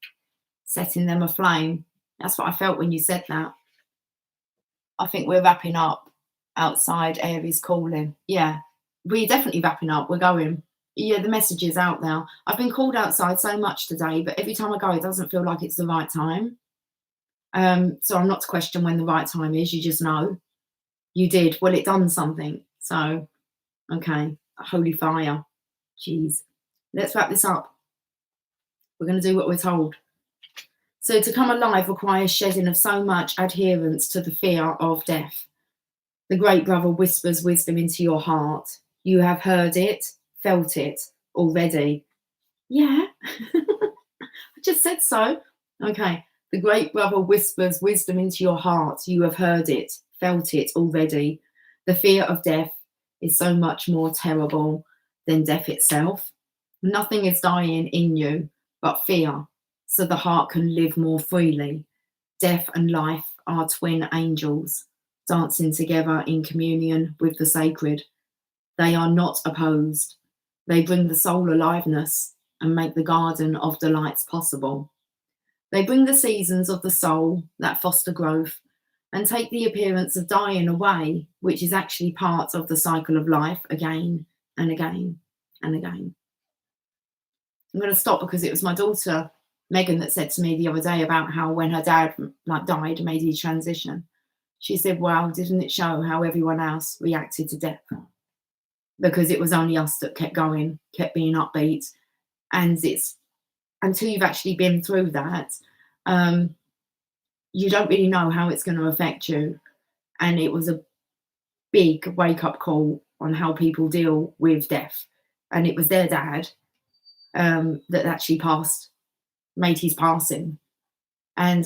Setting them aflame. That's what I felt when you said that. I think we're wrapping up outside. Aries calling. Yeah, we're definitely wrapping up. We're going. Yeah, the message is out now. I've been called outside so much today, but every time I go, it doesn't feel like it's the right time. So I'm not to question when the right time is. You just know. You did. Well, it done something. So, okay. Holy fire. Jeez. Let's wrap this up. We're going to do what we're told. So to come alive requires shedding of so much adherence to the fear of death. The great brother whispers wisdom into your heart. You have heard it, felt it already. Yeah, I just said so. Okay. The great brother whispers wisdom into your heart. You have heard it, felt it already. The fear of death is so much more terrible than death itself. Nothing is dying in you but fear, so the heart can live more freely. Death and life are twin angels, dancing together in communion with the sacred. They are not opposed. They bring the soul aliveness and make the garden of delights possible. They bring the seasons of the soul that foster growth and take the appearance of dying away, which is actually part of the cycle of life again and again and again. I'm going to stop because it was my daughter, Megan, that said to me the other day about how when her dad died, made his transition, she said, well, didn't it show how everyone else reacted to death? Because it was only us that kept going, kept being upbeat. And it's until you've actually been through that, you don't really know how it's going to affect you. And it was a big wake-up call on how people deal with death. And it was their dad that actually made his passing, and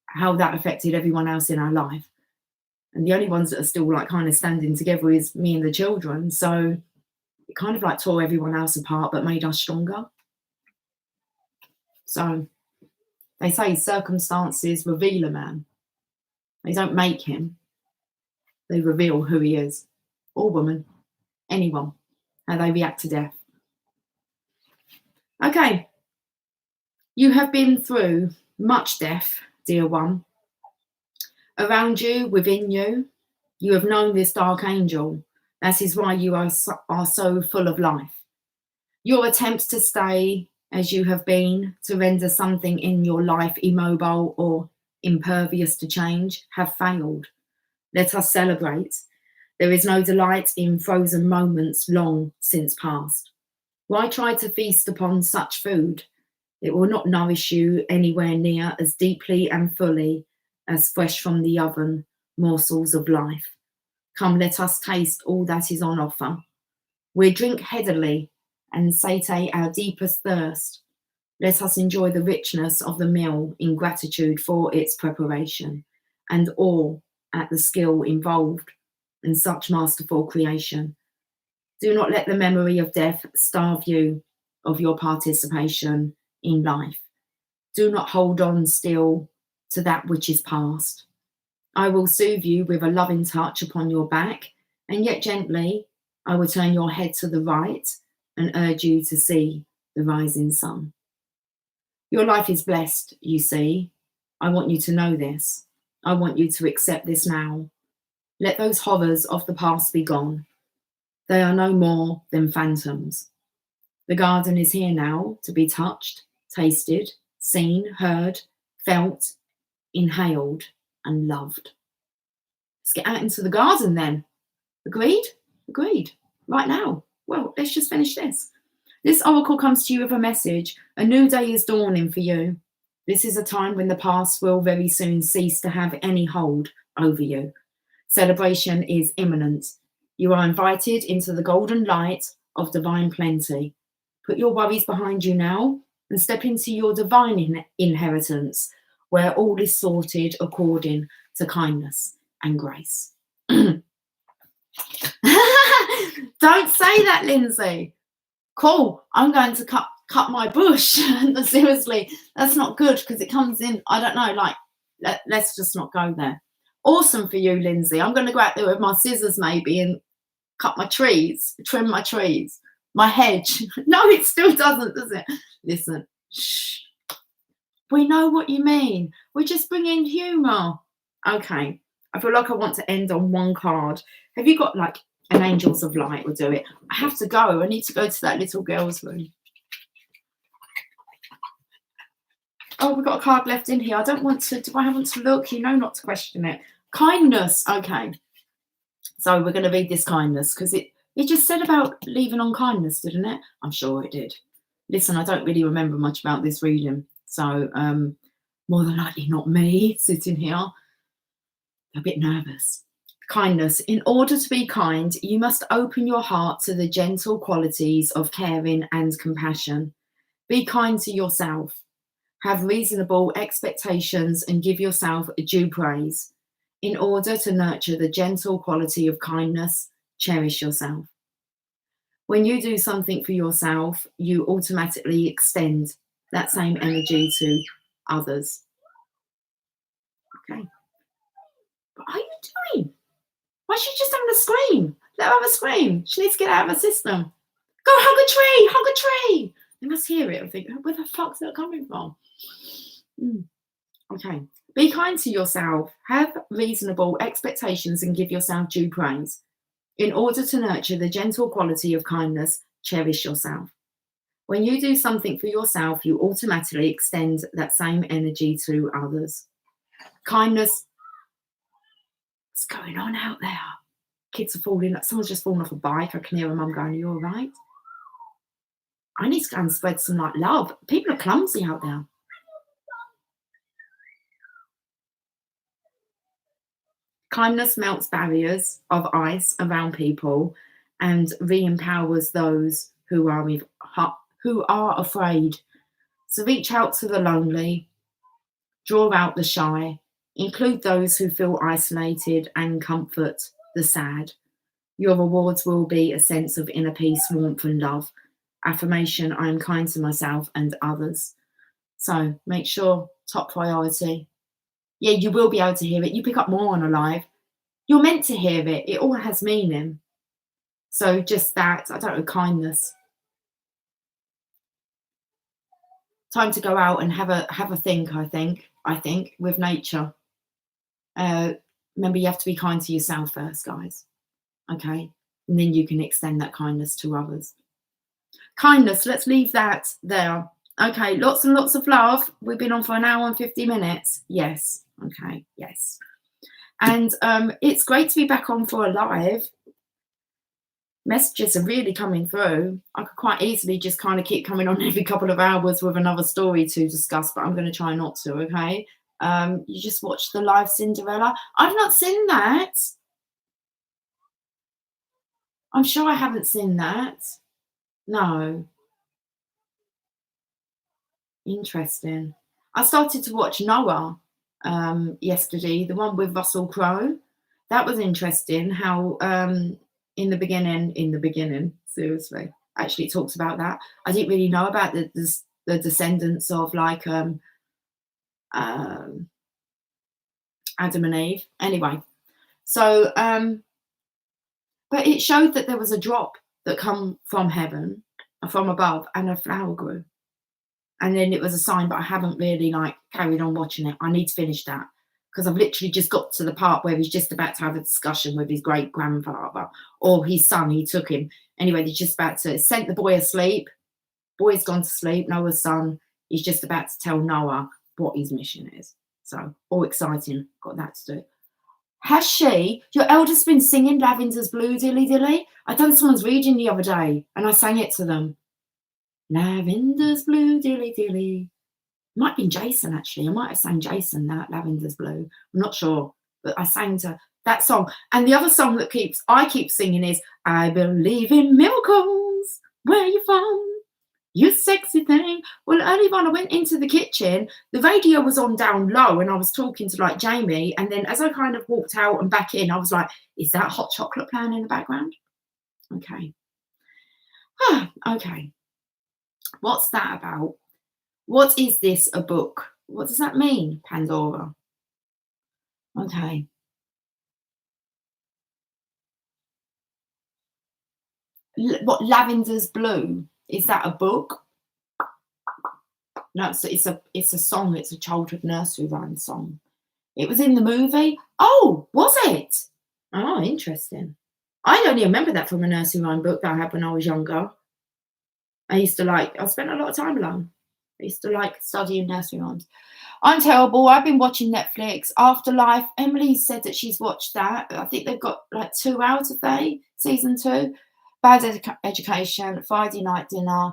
how that affected everyone else in our life. And the only ones that are still kind of standing together is me and the children. So it kind of tore everyone else apart, but made us stronger. So they say circumstances reveal a man. They don't make him. They reveal who he is, or woman, anyone, how they react to death. Okay. You have been through much death, dear one. Around you, within you, you have known this dark angel. That is why you are so full of life. Your attempts to stay as you have been, to render something in your life immobile or impervious to change, have failed. Let us celebrate. There is no delight in frozen moments long since past. Why try to feast upon such food? It will not nourish you anywhere near as deeply and fully as fresh from the oven morsels of life. Come, let us taste all that is on offer. We drink headily and satiate our deepest thirst. Let us enjoy the richness of the meal in gratitude for its preparation and awe at the skill involved in such masterful creation. Do not let the memory of death starve you of your participation in life. Do not hold on still to that which is past. I will soothe you with a loving touch upon your back, and yet gently I will turn your head to the right and urge you to see the rising sun. Your life is blessed, you see. I want you to know this. I want you to accept this now. Let those horrors of the past be gone. They are no more than phantoms. The garden is here now to be touched, tasted, seen, heard, felt, inhaled, and loved. Let's get out into the garden then. Agreed? Agreed. Right now. Well, let's just finish this. This oracle comes to you with a message. A new day is dawning for you. This is a time when the past will very soon cease to have any hold over you. Celebration is imminent. You are invited into the golden light of divine plenty. Put your worries behind you now and step into your divine inheritance, where all is sorted according to kindness and grace. Don't say that, Lindsay. Cool. I'm going to cut my bush. Seriously, that's not good because it comes in. I don't know. Like, let's just not go there. Awesome for you, Lindsay. I'm going to go out there with my scissors maybe and cut my trees, trim my trees, my hedge. No, it still doesn't, does it? Listen, shh. We know what you mean. We're just bringing humour. Okay. I feel like I want to end on one card. Have you got like an Angels of Light? Will do it. I have to go. I need to go to that little girl's room. Oh, we've got a card left in here. I don't want to. Do I want to look? You know not to question it. Kindness. Okay. So we're going to read this kindness because it just said about leaving on kindness, didn't it? I'm sure it did. Listen, I don't really remember much about this reading. So more than likely not me sitting here. A bit nervous. Kindness. In order to be kind, you must open your heart to the gentle qualities of caring and compassion. Be kind to yourself. Have reasonable expectations and give yourself due praise. In order to nurture the gentle quality of kindness, cherish yourself. When you do something for yourself, you automatically extend that same energy to others. Okay. What are you doing? Why is she just having a scream? Let her have a scream. She needs to get out of her system. Go hug a tree, hug a tree. They must hear it and think, where the fuck's that coming from? Okay. Be kind to yourself. Have reasonable expectations and give yourself due praise. In order to nurture the gentle quality of kindness, cherish yourself. When you do something for yourself, you automatically extend that same energy to others. Kindness. What's going on out there? Kids are falling. Someone's just fallen off a bike. I can hear a mum going, are you all right? I need to go and spread some like love. People are clumsy out there. Kindness melts barriers of ice around people and re-empowers those who are afraid. So reach out to the lonely, draw out the shy, include those who feel isolated and comfort the sad. Your rewards will be a sense of inner peace, warmth and love. Affirmation, I am kind to myself and others. So make sure, top priority. Yeah, you will be able to hear it. You pick up more on a live. You're meant to hear it. It all has meaning. So just that, I don't know, kindness. Time to go out and have a think, I think, with nature. Remember, you have to be kind to yourself first, guys. Okay? And then you can extend that kindness to others. Kindness, let's leave that there. Okay, lots and lots of love. We've been on for an hour and 50 minutes. Yes. Okay, yes. And it's great to be back on for a live. Messages are really coming through. I could quite easily just kind of keep coming on every couple of hours with another story to discuss, but I'm going to try not to, okay? You just watched the live Cinderella. I've not seen that. I'm sure I haven't seen that. No. Interesting. I started to watch Noah yesterday, the one with Russell Crowe. That was interesting how in the beginning, seriously, Actually, it talks about that. I didn't really know about the descendants of like um, Adam and Eve. Anyway, so but it showed that there was a drop that come from heaven, from above, and a flower grew. And then it was a sign, but I haven't really like carried on watching it. I need to finish that because I've literally just got to the part where he's just about to have a discussion with his great grandfather or his son. He took him anyway. He's just about to sent the boy asleep. Boy's gone to sleep. Noah's son. He's just about to tell Noah what his mission is. So all exciting. Got that to do. Has she? Your eldest been singing Lavender's Blue, Dilly Dilly? I done someone's reading the other day and I sang it to them. Lavender's Blue, Dilly Dilly. Might have been Jason, actually. I might have sang Jason that Lavender's Blue. I'm not sure, but I sang to that song. And the other song that I keep singing is I Believe in Miracles. Where you from? You sexy thing. Well, earlier on, I went into the kitchen. The radio was on down low, and I was talking to like Jamie. And then as I kind of walked out and back in, I was like, "Is that hot chocolate playing in the background?" Okay. Okay. What's that about? What is this a book? What does that mean, Pandora? Okay. What Lavender's Blue? Is that a book? No, it's a song. It's a childhood nursery rhyme song. It was in the movie. Oh, was it? Oh, interesting. I only remember that from a nursery rhyme book that I had when I was younger. I spent a lot of time alone. I used to like studying nursery rhymes. I'm terrible. I've been watching Netflix. Afterlife. Emily said that she's watched that. I think they've got like 2 out of season 2. Bad Education, Friday Night Dinner.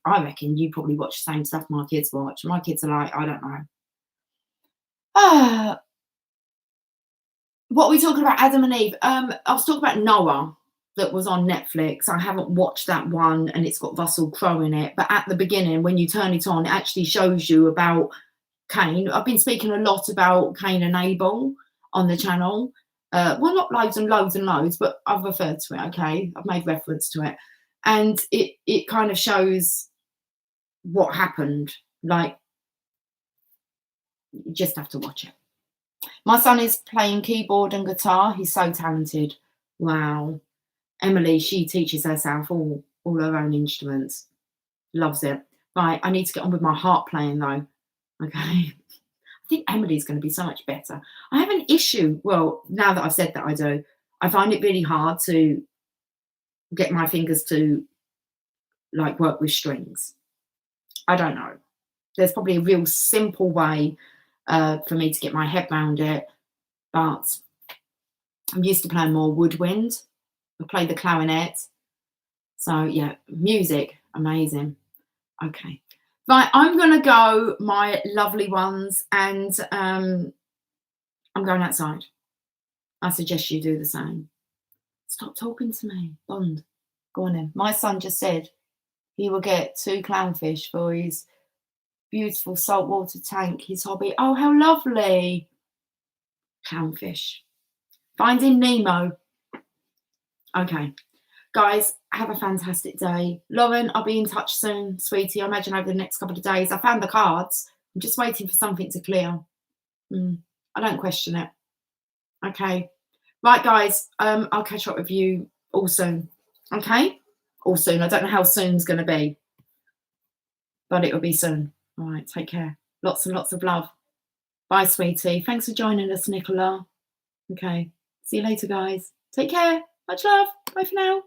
I reckon you probably watch the same stuff my kids watch. My kids are like, I don't know. What are we talking about? Adam and Eve. I was talking about Noah that was on Netflix. I haven't watched that one, and it's got Russell Crowe in it. But at the beginning, when you turn it on, it actually shows you about Cain. I've been speaking a lot about Cain and Abel on the channel. Well, not loads and loads and loads, but I've referred to it. Okay, I've made reference to it, and it kind of shows what happened. Like, you just have to watch it. My son is playing keyboard and guitar. He's so talented. Wow. Emily, she teaches herself all her own instruments. Loves it. Right, I need to get on with my harp playing though. Okay. I think Emily's going to be so much better. I have an issue. Well, now that I've said that, I do. I find it really hard to get my fingers to like work with strings. I don't know. There's probably a real simple way for me to get my head around it, but I'm used to playing more woodwind. I play the clarinet. So yeah, music, amazing. Okay. Right, I'm going to go, my lovely ones, and I'm going outside. I suggest you do the same. Stop talking to me, Bond. Go on in. My son just said he will get 2 clownfish for his beautiful saltwater tank, his hobby. Oh, how lovely. Clownfish. Finding Nemo. Okay. Guys, have a fantastic day. Lauren, I'll be in touch soon, sweetie. I imagine over the next couple of days. I found the cards. I'm just waiting for something to clear. I don't question it. Okay. Right, guys. I'll catch up with you all soon. Okay? All soon. I don't know how soon's going to be, but it will be soon. All right. Take care. Lots and lots of love. Bye, sweetie. Thanks for joining us, Nicola. Okay. See you later, guys. Take care. Much love. Bye for now.